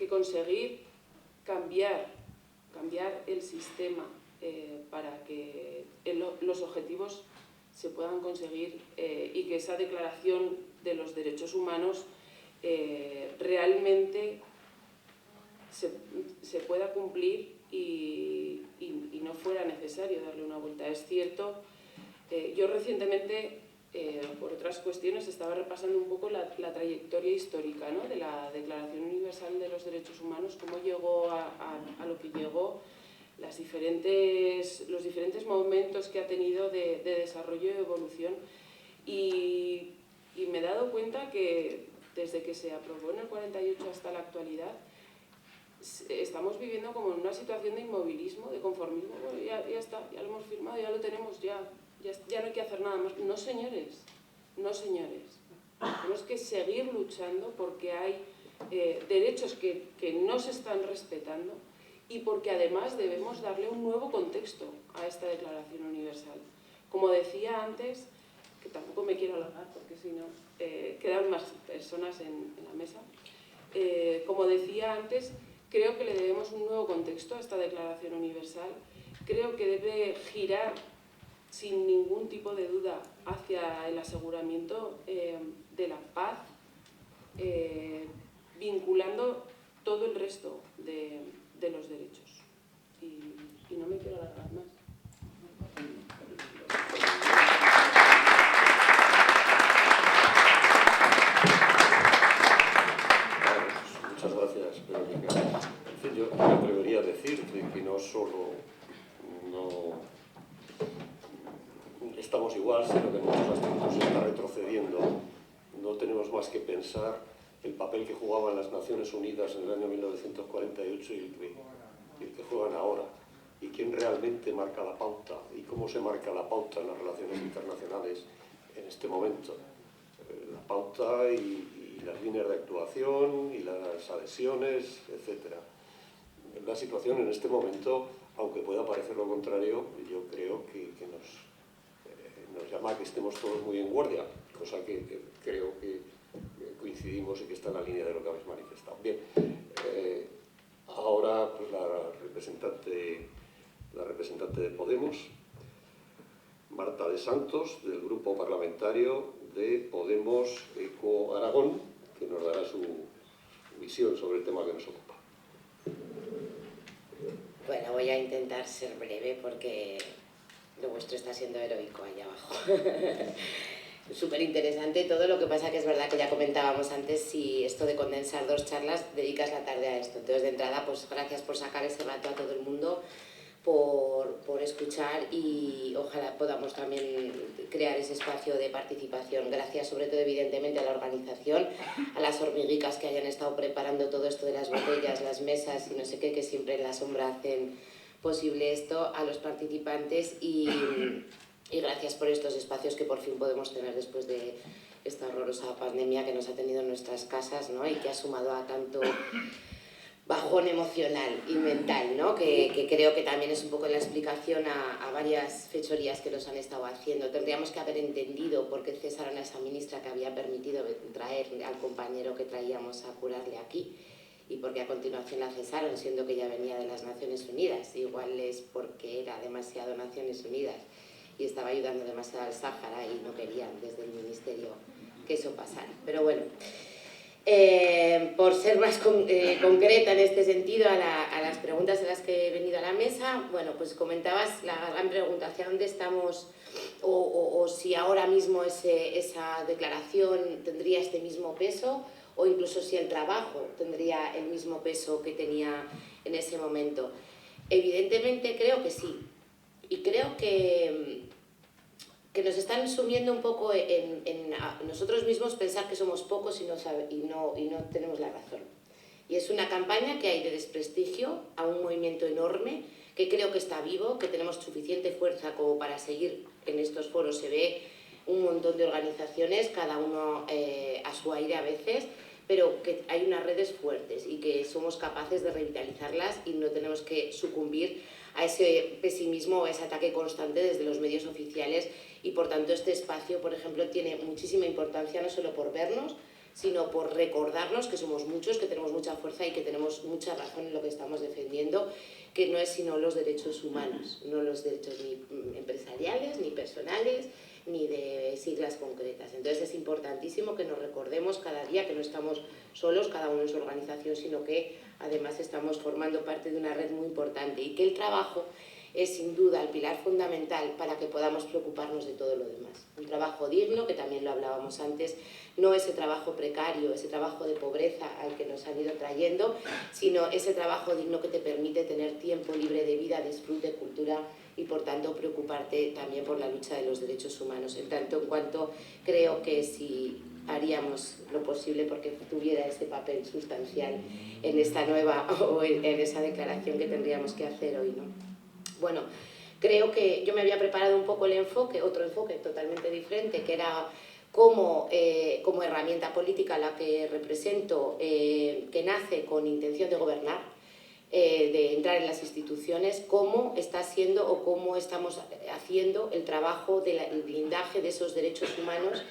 conseguir cambiar el sistema para que los objetivos se puedan conseguir y que esa declaración de los derechos humanos realmente se pueda cumplir y no fuera necesario darle una vuelta. Es cierto, yo recientemente, por otras cuestiones, estaba repasando un poco la trayectoria histórica, ¿no?, de la Declaración Universal de los Derechos Humanos, cómo llegó a lo que llegó, los diferentes momentos que ha tenido de desarrollo y evolución. Y me he dado cuenta que desde que se aprobó en el 48 hasta la actualidad, estamos viviendo como en una situación de inmovilismo, de conformismo. Bueno, ya está, ya lo hemos firmado, ya lo tenemos, ya no hay que hacer nada más. No, señores, no, señores. Tenemos que seguir luchando porque hay derechos que no se están respetando y porque además debemos darle un nuevo contexto a esta Declaración Universal. Como decía antes, que tampoco me quiero alargar porque si no quedan más personas en la mesa, como decía antes, creo que le debemos un nuevo contexto a esta Declaración Universal. Creo que debe girar sin ningún tipo de duda hacia el aseguramiento de la paz, vinculando todo el resto de los derechos. Y no me quiero alargar más. Muchas gracias, Verónica. En fin, yo me atrevería a decir que no solo estamos igual, sino que en muchos aspectos se está retrocediendo. No tenemos más que pensar el papel que jugaban las Naciones Unidas en el año 1948 y el que juegan ahora, y quién realmente marca la pauta y cómo se marca la pauta en las relaciones internacionales en este momento. La pauta y las líneas de actuación y las adhesiones, etc. La situación en este momento, aunque pueda parecer lo contrario, yo creo que nos llama a que estemos todos muy en guardia, cosa que creo que coincidimos y que está en la línea de lo que habéis manifestado. Bien, ahora pues la representante de Podemos, Marta de Santos, del Grupo Parlamentario de Podemos Eco Aragón, que nos dará su visión sobre el tema que nos ocupa. Bueno, voy a intentar ser breve porque lo vuestro está siendo heroico allá abajo. Súper interesante todo, lo que pasa que es verdad que ya comentábamos antes, si esto de condensar 2 charlas, dedicas la tarde a esto. Entonces, de entrada, pues gracias por sacar ese rato a todo el mundo, por escuchar, y ojalá podamos también crear ese espacio de participación. Gracias sobre todo, evidentemente, a la organización, a las hormiguicas que hayan estado preparando todo esto de las botellas, las mesas y no sé qué, que siempre en la sombra hacen posible esto, a los participantes y gracias por estos espacios que por fin podemos tener después de esta horrorosa pandemia que nos ha tenido en nuestras casas, ¿no?, y que ha sumado a tanto bajón emocional y mental, ¿no?, que creo que también es un poco la explicación a varias fechorías que nos han estado haciendo. Tendríamos que haber entendido por qué cesaron a esa ministra que había permitido traer al compañero que traíamos a curarle aquí, y porque a continuación la cesaron, siendo que ya venía de las Naciones Unidas. Igual es porque era demasiado Naciones Unidas y estaba ayudando demasiado al Sáhara y no querían desde el Ministerio que eso pasara. Pero bueno, por ser más concreta en este sentido a las preguntas a las que he venido a la mesa, bueno, pues comentabas la gran pregunta, ¿hacia dónde estamos? O si ahora mismo esa declaración tendría este mismo peso, o incluso si el trabajo tendría el mismo peso que tenía en ese momento. Evidentemente creo que sí, y creo que nos están sumiendo un poco en nosotros mismos pensar que somos pocos y no tenemos la razón. Y es una campaña que hay de desprestigio a un movimiento enorme, que creo que está vivo, que tenemos suficiente fuerza como para seguir en estos foros. Se ve un montón de organizaciones, cada uno a su aire a veces, pero que hay unas redes fuertes y que somos capaces de revitalizarlas y no tenemos que sucumbir a ese pesimismo o a ese ataque constante desde los medios oficiales. Y por tanto este espacio, por ejemplo, tiene muchísima importancia no solo por vernos, sino por recordarnos que somos muchos, que tenemos mucha fuerza y que tenemos mucha razón en lo que estamos defendiendo, que no es sino los derechos humanos, no los derechos ni empresariales, ni personales, ni de siglas concretas. Entonces es importantísimo que nos recordemos cada día que no estamos solos, cada uno en su organización, sino que además estamos formando parte de una red muy importante y que el trabajo es sin duda el pilar fundamental para que podamos preocuparnos de todo lo demás. Un trabajo digno, que también lo hablábamos antes, no ese trabajo precario, ese trabajo de pobreza al que nos han ido trayendo, sino ese trabajo digno que te permite tener tiempo libre de vida, disfrute, cultura y por tanto preocuparte también por la lucha de los derechos humanos. En tanto en cuanto creo que si haríamos lo posible porque tuviera ese papel sustancial en esta nueva o en esa declaración que tendríamos que hacer hoy, ¿no? Bueno, creo que yo me había preparado un poco el enfoque, otro enfoque totalmente diferente, que era como herramienta política la que represento, que nace con intención de gobernar, de entrar en las instituciones, cómo está siendo o cómo estamos haciendo el trabajo del blindaje de esos derechos humanos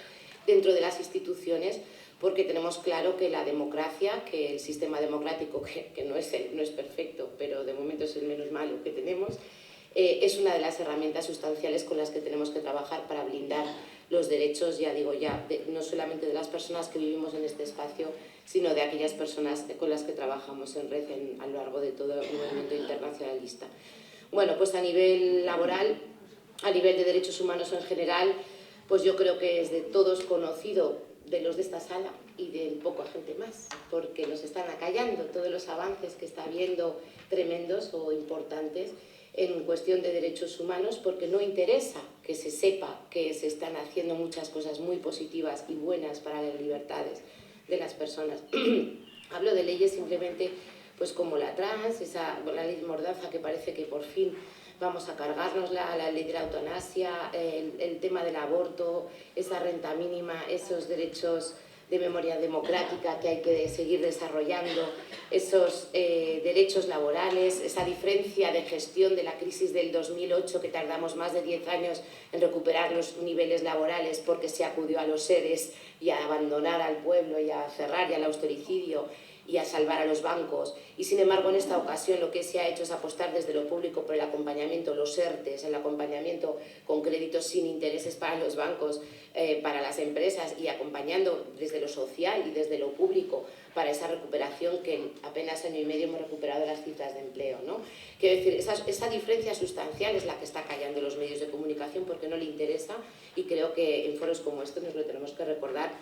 dentro de las instituciones, porque tenemos claro que la democracia, que el sistema democrático, que no es perfecto, pero de momento es el menos malo que tenemos, es una de las herramientas sustanciales con las que tenemos que trabajar para blindar los derechos, ya digo ya, no solamente de las personas que vivimos en este espacio, sino de aquellas personas con las que trabajamos en red a lo largo de todo el movimiento internacionalista. Bueno, pues a nivel laboral, a nivel de derechos humanos en general, pues yo creo que es de todos conocido, de los de esta sala y de poca gente más, porque nos están acallando todos los avances que está habiendo tremendos o importantes en cuestión de derechos humanos, porque no interesa que se sepa que se están haciendo muchas cosas muy positivas y buenas para las libertades de las personas. Hablo de leyes simplemente pues como la trans, la ley Mordaza, que parece que por fin vamos a cargarnos la ley de la eutanasia, el tema del aborto, esa renta mínima, esos derechos de memoria democrática que hay que seguir desarrollando, esos derechos laborales, esa diferencia de gestión de la crisis del 2008, que tardamos más de 10 años en recuperar los niveles laborales porque se acudió a los seres y a abandonar al pueblo y a cerrar y al austericidio y a salvar a los bancos. Y sin embargo en esta ocasión lo que se ha hecho es apostar desde lo público por el acompañamiento, los ERTES, el acompañamiento con créditos sin intereses para los bancos, para las empresas, y acompañando desde lo social y desde lo público para esa recuperación, que en apenas año y medio hemos recuperado las cifras de empleo, ¿no? Quiero decir, esa diferencia sustancial es la que está callando los medios de comunicación porque no le interesa, y creo que en foros como estos nos lo tenemos que recordar,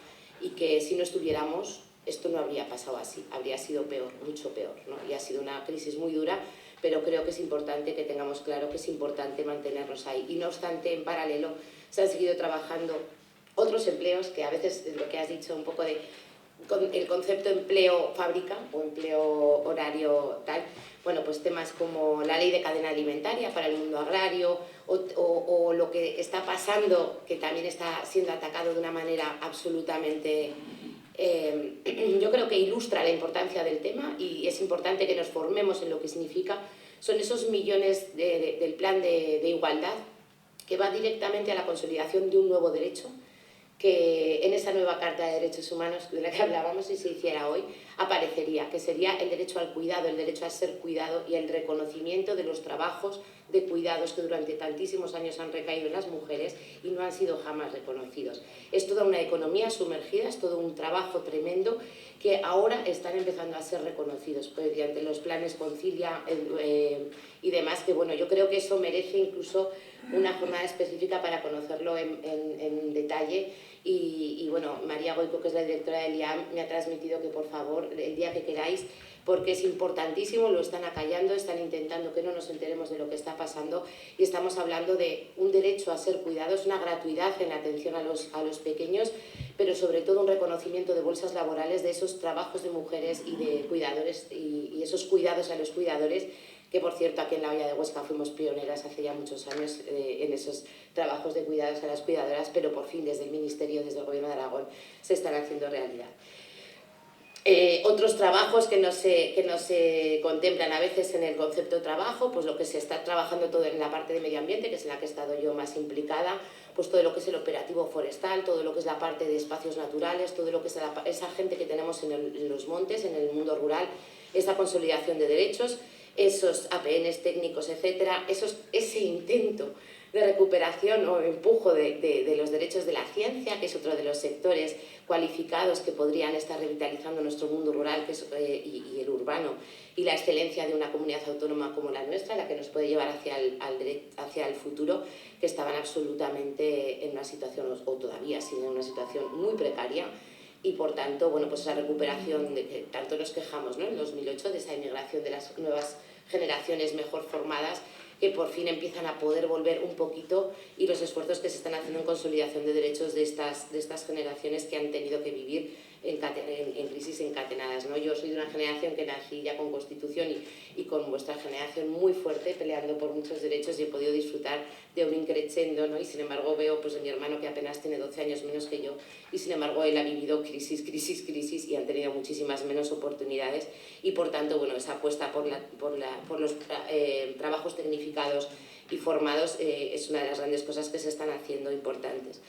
y que si no estuviéramos esto no habría pasado así, habría sido peor, mucho peor, ¿no? Y ha sido una crisis muy dura, pero creo que es importante que tengamos claro que es importante mantenernos ahí. Y no obstante, en paralelo se han seguido trabajando otros empleos, que a veces es lo que has dicho un poco de el concepto empleo fábrica o empleo horario tal, bueno, pues temas como la ley de cadena alimentaria para el mundo agrario o lo que está pasando, que también está siendo atacado de una manera absolutamente yo creo que ilustra la importancia del tema, y es importante que nos formemos en lo que significa. Son esos millones del plan de igualdad, que va directamente a la consolidación de un nuevo derecho, que en esa nueva Carta de Derechos Humanos de la que hablábamos, si se hiciera hoy, aparecería, que sería el derecho al cuidado, el derecho a ser cuidado y el reconocimiento de los trabajos de cuidados que durante tantísimos años han recaído en las mujeres y no han sido jamás reconocidos. Es toda una economía sumergida, es todo un trabajo tremendo que ahora están empezando a ser reconocidos mediante los planes Concilia y demás, que bueno, yo creo que eso merece incluso una jornada específica para conocerlo en detalle y bueno, María Goico, que es la directora del IAM, me ha transmitido que por favor, el día que queráis, porque es importantísimo, lo están acallando, están intentando que no nos enteremos de lo que está pasando y estamos hablando de un derecho a ser cuidados, una gratuidad en la atención a los pequeños, pero sobre todo un reconocimiento de bolsas laborales de esos trabajos de mujeres y de cuidadores y esos cuidados a los cuidadores, que por cierto aquí en la Hoya de Huesca fuimos pioneras hace ya muchos años en esos trabajos de cuidados a las cuidadoras, pero por fin desde el Ministerio, desde el Gobierno de Aragón, se están haciendo realidad. Otros trabajos que no se contemplan a veces en el concepto de trabajo, pues lo que se está trabajando todo en la parte de medio ambiente, que es en la que he estado yo más implicada, pues todo lo que es el operativo forestal, todo lo que es la parte de espacios naturales, todo lo que es esa gente que tenemos en los montes, en el mundo rural, esa consolidación de derechos, esos APNs técnicos, etcétera, ese intento de recuperación o empujo de los derechos de la ciencia, que es otro de los sectores cualificados que podrían estar revitalizando nuestro mundo rural y el urbano, y la excelencia de una comunidad autónoma como la nuestra, la que nos puede llevar hacia el futuro, que estaban absolutamente en una situación, o todavía siguen en una situación muy precaria, y por tanto, bueno, pues esa recuperación de que tanto nos quejamos, ¿no?, en 2008, de esa inmigración de las nuevas generaciones mejor formadas, que por fin empiezan a poder volver un poquito, y los esfuerzos que se están haciendo en consolidación de derechos de estas generaciones que han tenido que vivir en crisis encadenadas, ¿no? Yo soy de una generación que nací ya con Constitución y con vuestra generación muy fuerte, peleando por muchos derechos, y he podido disfrutar de un increchendo, ¿no? Y sin embargo veo pues, a mi hermano, que apenas tiene 12 años menos que yo, y sin embargo él ha vivido crisis, y han tenido muchísimas menos oportunidades, y por tanto, bueno, esa apuesta por los trabajos tecnificados y formados es una de las grandes cosas que se están haciendo importantes.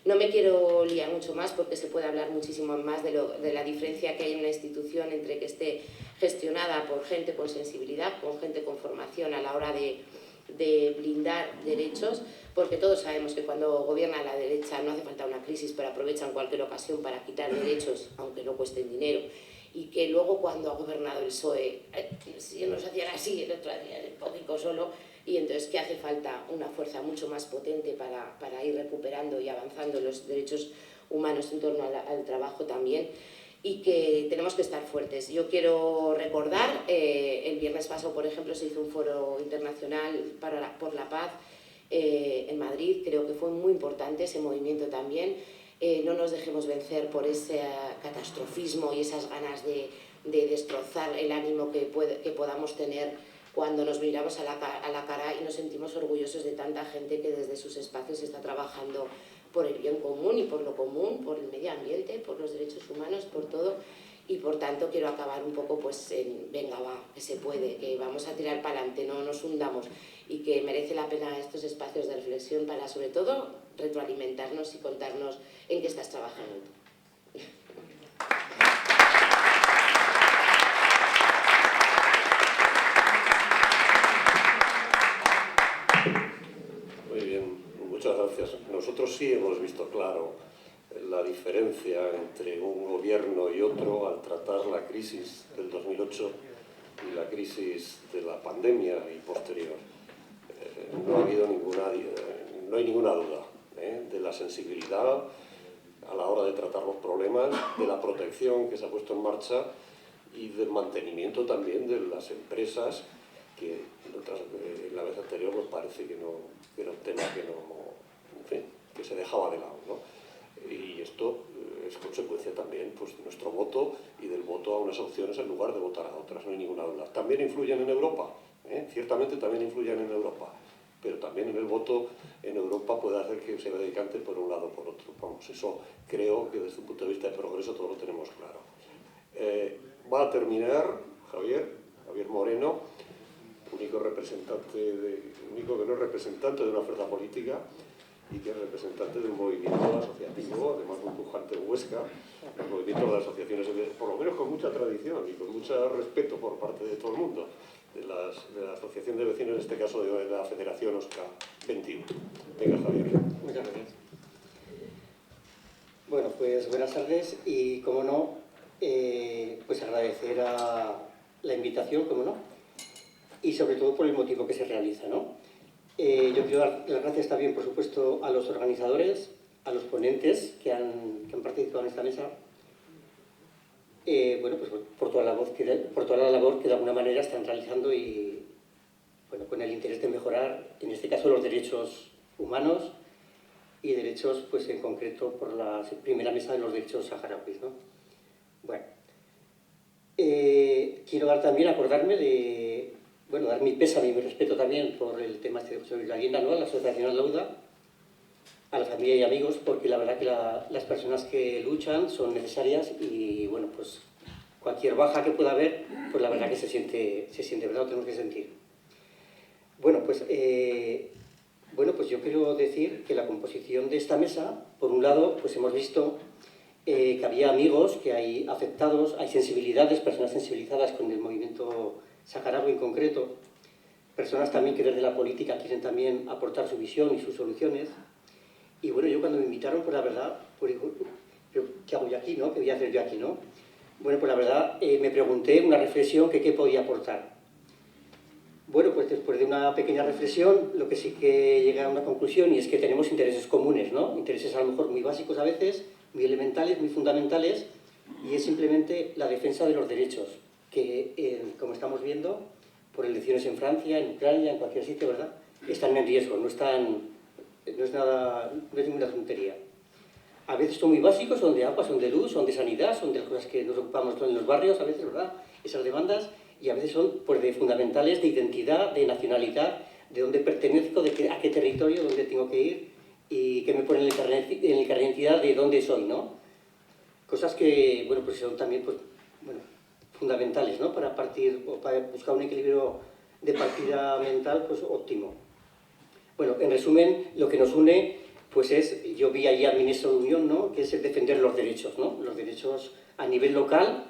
No me quiero liar mucho más porque se puede hablar muchísimo más de la diferencia que hay en una institución entre que esté gestionada por gente con sensibilidad, con gente con formación a la hora de blindar derechos, porque todos sabemos que cuando gobierna la derecha no hace falta una crisis, pero aprovechan cualquier ocasión para quitar derechos, aunque no cuesten dinero, y que luego cuando ha gobernado el PSOE, si nos hacían así el otro día, el poquito solo, y entonces que hace falta una fuerza mucho más potente para ir recuperando y avanzando los derechos humanos en torno al trabajo también, y que tenemos que estar fuertes. Yo quiero recordar, el viernes pasado, por ejemplo, se hizo un foro internacional por la paz en Madrid. Creo que fue muy importante ese movimiento también. No nos dejemos vencer por ese catastrofismo y esas ganas de destrozar el ánimo que podamos tener cuando nos miramos a la cara y nos sentimos orgullosos de tanta gente que desde sus espacios está trabajando por el bien común y por lo común, por el medio ambiente, por los derechos humanos, por todo. Y por tanto quiero acabar un poco pues en venga va, que se puede, que vamos a tirar para adelante, no nos hundamos, y que merece la pena estos espacios de reflexión para sobre todo retroalimentarnos y contarnos en qué estás trabajando tú. Muy bien, muchas gracias. Nosotros sí hemos visto claro la diferencia entre un gobierno y otro al tratar la crisis del 2008 y la crisis de la pandemia y posterior. No hay ninguna duda de la sensibilidad a la hora de tratar los problemas, de la protección que se ha puesto en marcha y del mantenimiento también de las empresas, que en la vez anterior pues parece que era un tema que se dejaba de lado, ¿no? Y esto es consecuencia también pues, de nuestro voto y del voto a unas opciones en lugar de votar a otras, no hay ninguna duda. También influyen en Europa, ciertamente también influyen en Europa, pero también en el voto en Europa puede hacer que se decante por un lado o por otro. Vamos, eso creo que desde un punto de vista de progreso todos lo tenemos claro. Va a terminar Javier Moreno, único que no es representante de una fuerza política y que es representante de un movimiento asociativo, además muy pujante en Huesca, el movimiento de las asociaciones, por lo menos con mucha tradición y con mucho respeto por parte de todo el mundo, de la Asociación de Vecinos, en este caso de la Federación OSCA 21. Venga, Javier. Muchas gracias. Bueno, pues buenas tardes y, como no, pues agradecer a la invitación, como no, y sobre todo por el motivo que se realiza, ¿no? Yo quiero dar las gracias también, por supuesto, a los organizadores, a los ponentes que han participado en esta mesa, bueno, pues por toda la labor que de alguna manera están realizando y, bueno, con el interés de mejorar, en este caso, los derechos humanos y derechos, pues en concreto, por la primera mesa de los derechos saharauis, ¿no? Bueno, quiero acordarme de, bueno, dar mi pésame y mi respeto también por el tema este de José Luis Laguina, ¿no? A la Asociación Al-Lauda, a la familia y amigos, porque la verdad que las personas que luchan son necesarias y, bueno, pues cualquier baja que pueda haber, pues la verdad que se siente, ¿verdad? Lo tenemos que sentir. Bueno, pues yo quiero decir que la composición de esta mesa, por un lado, pues hemos visto que había amigos, que hay afectados, hay sensibilidades, personas sensibilizadas con el movimiento saharaui en concreto, personas también que desde la política quieren también aportar su visión y sus soluciones. Y bueno, yo cuando me invitaron, pues la verdad, pues digo, ¿qué hago yo aquí, no? ¿Qué voy a hacer yo aquí, no? Bueno, pues la verdad, me pregunté una reflexión que qué podía aportar. Bueno, pues después de una pequeña reflexión, lo que sí que llegué a una conclusión, y es que tenemos intereses comunes, ¿no? Intereses a lo mejor muy básicos a veces, muy elementales, muy fundamentales, y es simplemente la defensa de los derechos, que como estamos viendo, por elecciones en Francia, en Ucrania, en cualquier sitio, ¿verdad?, están en riesgo, no es ninguna tontería. A veces son muy básicos, son de agua, son de luz, son de sanidad, son de las cosas que nos ocupamos en los barrios, a veces, ¿verdad?, esas demandas, y a veces son pues, de fundamentales de identidad, de nacionalidad, de dónde pertenezco, a qué territorio, dónde tengo que ir, y qué me pone en el carnet de identidad de dónde soy, ¿no? Cosas que, bueno, pues son también, pues, bueno, fundamentales, ¿no?, para partir, o para buscar un equilibrio de partida mental, pues, óptimo. Bueno, en resumen, lo que nos une, pues es, yo vi ahí al ministro de Unión, ¿no?, que es el defender los derechos, ¿no?, los derechos a nivel local,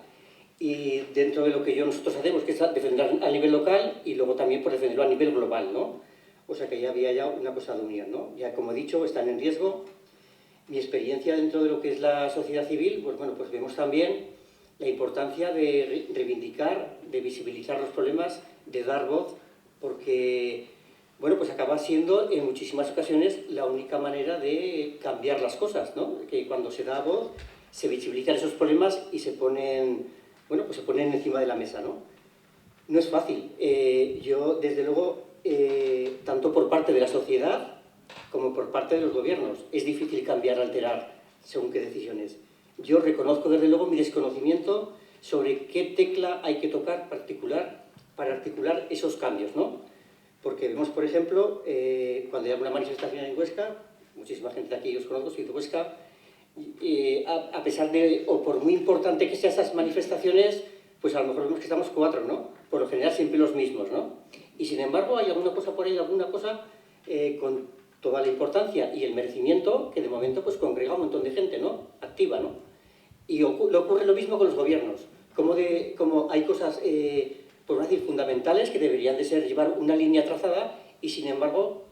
y dentro de lo que nosotros hacemos, que es defender a nivel local, y luego también por defenderlo a nivel global, ¿no? O sea que ya había ya una cosa de unión, ¿no? Ya como he dicho, están en riesgo. Mi experiencia dentro de lo que es la sociedad civil, pues bueno, pues vemos también la importancia de reivindicar, de visibilizar los problemas, de dar voz, porque, bueno, pues acaba siendo en muchísimas ocasiones la única manera de cambiar las cosas, ¿no? Que cuando se da voz, se visibilizan esos problemas y se ponen, bueno, pues se ponen encima de la mesa, ¿no? No es fácil. Yo, desde luego, tanto por parte de la sociedad como por parte de los gobiernos, es difícil cambiar, alterar según qué decisiones. Yo reconozco, desde luego, mi desconocimiento sobre qué tecla hay que tocar particular para articular esos cambios, ¿no? Porque vemos, por ejemplo, cuando hay alguna manifestación en Huesca, muchísima gente de aquí os conozco, soy de Huesca, a pesar de, o por muy importante que sean esas manifestaciones, pues a lo mejor vemos que estamos 4, ¿no? Por lo general siempre los mismos, ¿no? Y sin embargo hay alguna cosa por ahí, alguna cosa con toda la importancia y el merecimiento que de momento pues congrega a un montón de gente, ¿no? Activa, ¿no? Y ocurre lo mismo con los gobiernos. Como hay cosas, por decir, fundamentales que deberían de ser llevar una línea trazada y sin embargo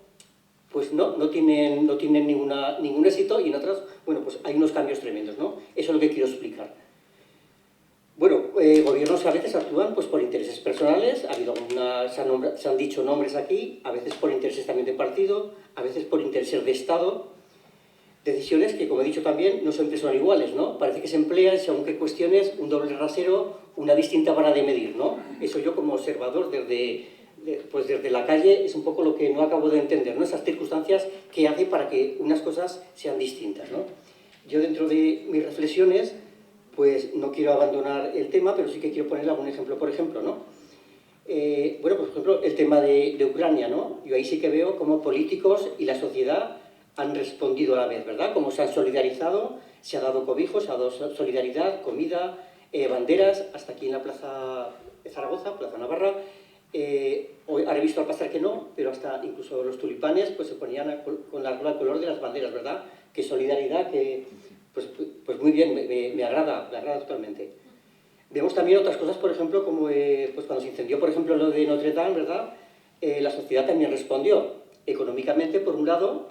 pues no tienen ningún éxito, y en otras, bueno, pues hay unos cambios tremendos, ¿no? Eso es lo que quiero explicar. Bueno, gobiernos a veces actúan pues, por intereses personales, se han dicho nombres aquí, a veces por intereses también de partido, a veces por intereses de Estado, decisiones que, como he dicho también, no siempre son iguales, ¿no? Parece que se emplean, según qué cuestiones, un doble rasero, una distinta vara de medir, ¿no? Eso yo como observador desde la calle es un poco lo que no acabo de entender, ¿no? Esas circunstancias que hacen para que unas cosas sean distintas, ¿no? Yo dentro de mis reflexiones pues no quiero abandonar el tema, pero sí que quiero poner algún ejemplo, por ejemplo, ¿no? Bueno, por ejemplo, el tema de Ucrania, ¿no? Yo ahí sí que veo cómo políticos y la sociedad han respondido a la vez, ¿verdad? Cómo se han solidarizado, se ha dado cobijo, se ha dado solidaridad, comida, banderas, hasta aquí en la Plaza de Zaragoza, Plaza Navarra. Hoy ahora he visto al pasar que no, pero hasta incluso los tulipanes pues se ponían con el color de las banderas, ¿verdad? Qué solidaridad, que... Pues muy bien, me agrada totalmente. Vemos también otras cosas, por ejemplo, como pues cuando se incendió, por ejemplo, lo de Notre Dame, ¿verdad? La sociedad también respondió. Económicamente, por un lado,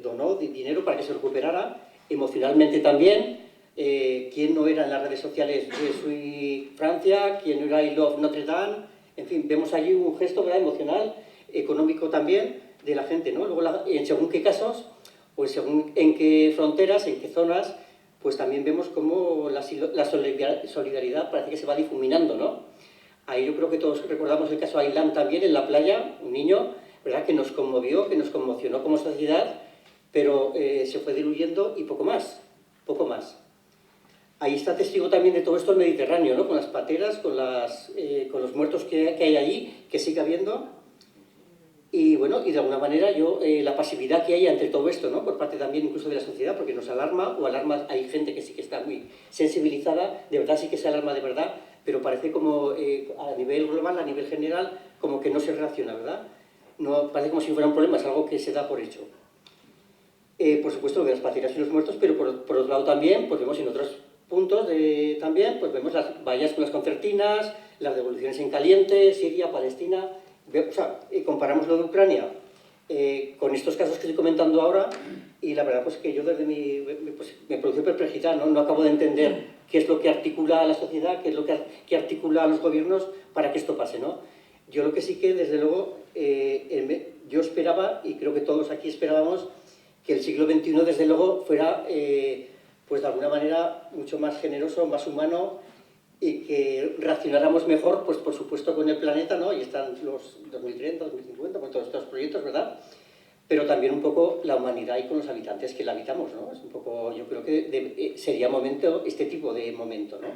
donó dinero para que se recuperara, emocionalmente también. ¿Quién no era en las redes sociales de Soy Francia? ¿Quién no era I Love Notre Dame? En fin, vemos allí un gesto, ¿verdad?, emocional, económico también, de la gente, ¿no? Luego, en según qué casos, o según en qué fronteras, en qué zonas, pues también vemos cómo la solidaridad parece que se va difuminando, ¿no? Ahí yo creo que todos recordamos el caso de Ailán también, en la playa, un niño, ¿verdad?, que nos conmovió, que nos conmocionó como sociedad, pero se fue diluyendo y poco más, poco más. Ahí está testigo también de todo esto el Mediterráneo, ¿no?, con las pateras, con los muertos que hay allí, que sigue habiendo. Y bueno, y de alguna manera la pasividad que hay ante todo esto, ¿no?, por parte también incluso de la sociedad, porque nos alarma, hay gente que sí que está muy sensibilizada, de verdad sí que se alarma de verdad, pero parece como a nivel global, a nivel general, como que no se reacciona, ¿verdad? No, parece como si fuera un problema, es algo que se da por hecho. Por supuesto, de las pateras y los muertos, pero por otro lado también, pues vemos en otros puntos también, pues vemos las vallas con las concertinas, las devoluciones en caliente, Siria, Palestina. O sea, comparamos lo de Ucrania con estos casos que estoy comentando ahora, y la verdad pues que yo desde me produce perplejidad, ¿no? No acabo de entender qué es lo que articula a la sociedad, qué es lo que articula a los gobiernos para que esto pase, ¿no? Yo lo que sí que, desde luego, yo esperaba, y creo que todos aquí esperábamos, que el siglo XXI, desde luego, fuera, pues de alguna manera, mucho más generoso, más humano, y que reaccionáramos mejor, pues por supuesto con el planeta, ¿no? Y están los 2030, 2050, con todos estos proyectos, ¿verdad? Pero también un poco la humanidad y con los habitantes que la habitamos, ¿no? Es un poco, yo creo que sería momento, este tipo de momento, ¿no?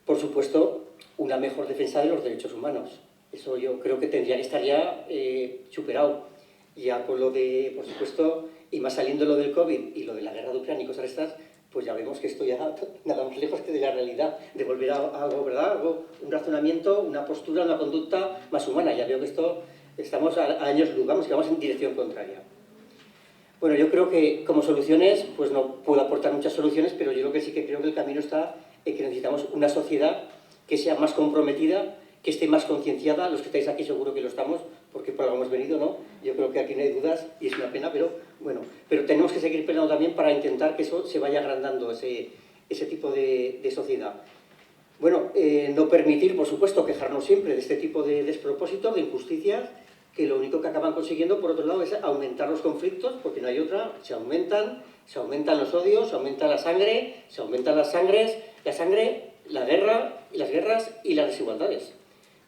Por supuesto, una mejor defensa de los derechos humanos. Eso yo creo que tendría que estar ya superado. Ya con lo de, por supuesto, y más saliendo lo del COVID y lo de la guerra de Ucrania y cosas estas, pues ya vemos que esto ya nada más lejos que de la realidad, de volver a algo, ¿verdad? Un razonamiento, una postura, una conducta más humana. Ya veo que estamos a años luz, vamos, que vamos en dirección contraria. Bueno, yo creo que como soluciones, pues no puedo aportar muchas soluciones, pero yo sí que creo que el camino está en que necesitamos una sociedad que sea más comprometida, que esté más concienciada. Los que estáis aquí seguro que lo estamos, porque por algo hemos venido, ¿no? Yo creo que aquí no hay dudas y es una pena, pero bueno, pero tenemos que seguir peleando también para intentar que eso se vaya agrandando, ese tipo de sociedad. Bueno, no permitir, por supuesto, quejarnos siempre de este tipo de despropósitos, de injusticias, que lo único que acaban consiguiendo, por otro lado, es aumentar los conflictos, porque no hay otra, se aumentan los odios, se aumenta la sangre, se aumentan la sangre, la guerra, las guerras y las desigualdades,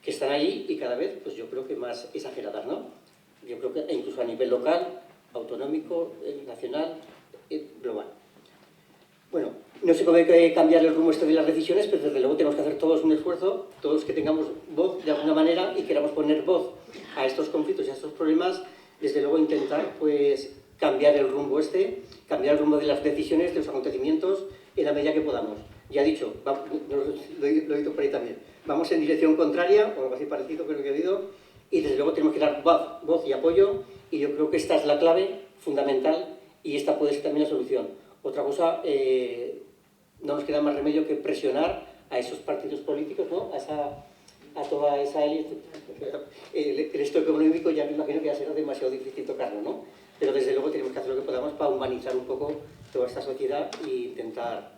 que están ahí y cada vez, pues yo creo que más exageradas, ¿no? Yo creo que incluso a nivel local, autonómico, nacional, global. Bueno, no sé cómo hay que cambiar el rumbo de las decisiones, pero desde luego tenemos que hacer todos un esfuerzo, todos que tengamos voz de alguna manera y queramos poner voz a estos conflictos y a estos problemas, desde luego intentar pues cambiar el rumbo cambiar el rumbo de las decisiones, de los acontecimientos, en la medida que podamos. Ya he dicho, lo he dicho por ahí también, vamos en dirección contraria, o algo así parecido creo que he oído, y desde luego tenemos que dar voz y apoyo, y yo creo que esta es la clave fundamental y esta puede ser también la solución. Otra cosa, no nos queda más remedio que presionar a esos partidos políticos, ¿no? A toda esa élite. El esto económico ya me imagino que ya será demasiado difícil tocarlo, ¿no? Pero desde luego tenemos que hacer lo que podamos para humanizar un poco toda esta sociedad e intentar.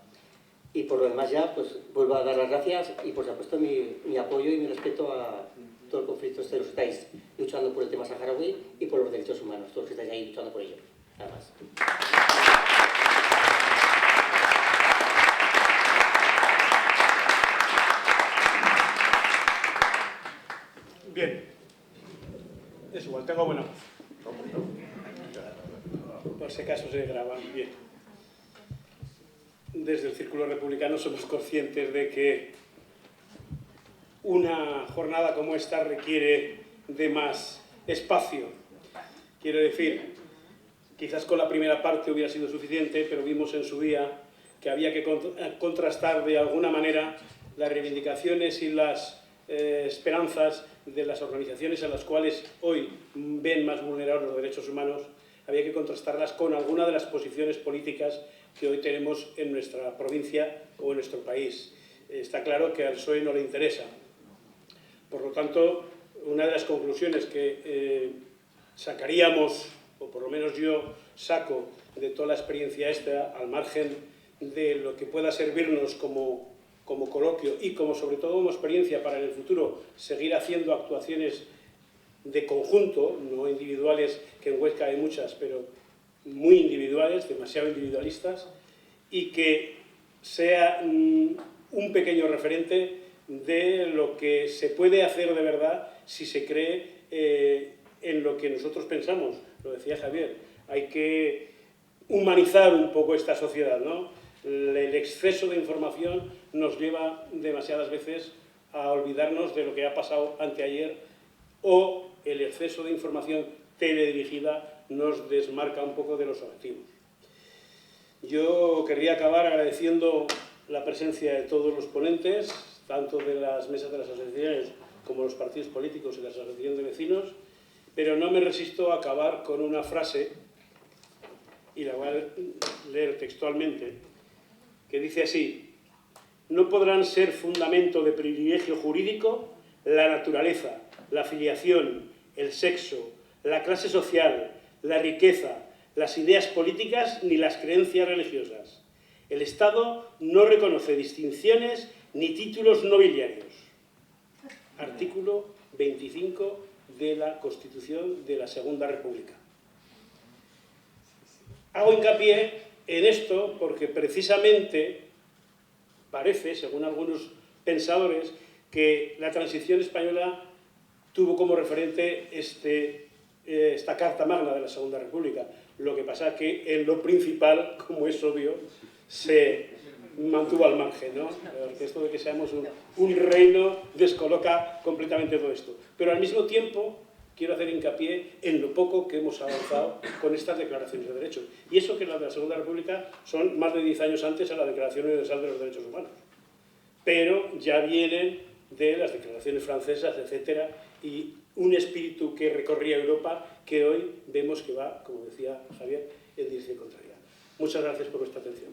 Y por lo demás ya, pues vuelvo a dar las gracias y por supuesto mi apoyo y mi respeto a todo el conflicto de los que estáis luchando por el tema saharaui y por los derechos humanos, todos los que estáis ahí luchando por ello. Nada más. Bien, es igual, tengo buena voz. Por si acaso se graban bien. Desde el Círculo Republicano somos conscientes de que una jornada como esta requiere de más espacio. Quiero decir, quizás con la primera parte hubiera sido suficiente, pero vimos en su día que había que contrastar de alguna manera las reivindicaciones y las esperanzas de las organizaciones a las cuales hoy ven más vulnerados los derechos humanos, había que contrastarlas con alguna de las posiciones políticas que hoy tenemos en nuestra provincia o en nuestro país. Está claro que al PSOE no le interesa. Por lo tanto, una de las conclusiones que sacaríamos, o por lo menos yo saco de toda la experiencia esta, al margen de lo que pueda servirnos como coloquio y como sobre todo como experiencia para en el futuro seguir haciendo actuaciones de conjunto, no individuales, que en Huesca hay muchas, pero muy individuales, demasiado individualistas, y que sea un pequeño referente de lo que se puede hacer de verdad si se cree en lo que nosotros pensamos. Lo decía Javier, hay que humanizar un poco esta sociedad, ¿no? El exceso de información nos lleva demasiadas veces a olvidarnos de lo que ha pasado anteayer, o el exceso de información teledirigida nos desmarca un poco de los objetivos. Yo querría acabar agradeciendo la presencia de todos los ponentes, tanto de las mesas de las asociaciones como los partidos políticos y las asociaciones de vecinos, pero no me resisto a acabar con una frase, y la voy a leer textualmente, que dice así: no podrán ser fundamento de privilegio jurídico la naturaleza, la filiación, el sexo, la clase social, la riqueza, las ideas políticas ni las creencias religiosas. El Estado no reconoce distinciones ni títulos nobiliarios. Artículo 25 de la Constitución de la Segunda República. Hago hincapié en esto porque precisamente parece, según algunos pensadores, que la transición española tuvo como referente esta Carta Magna de la Segunda República. Lo que pasa es que en lo principal, como es obvio, se mantuvo al margen, ¿no? Porque esto de que seamos un reino descoloca completamente todo esto. Pero al mismo tiempo quiero hacer hincapié en lo poco que hemos avanzado con estas declaraciones de derechos. Y eso que las de la Segunda República son más de 10 años antes a la Declaración Universal de los Derechos Humanos. Pero ya vienen de las declaraciones francesas, etcétera, y un espíritu que recorría Europa que hoy vemos que va, como decía Javier, en dirección contraria. Muchas gracias por vuestra atención.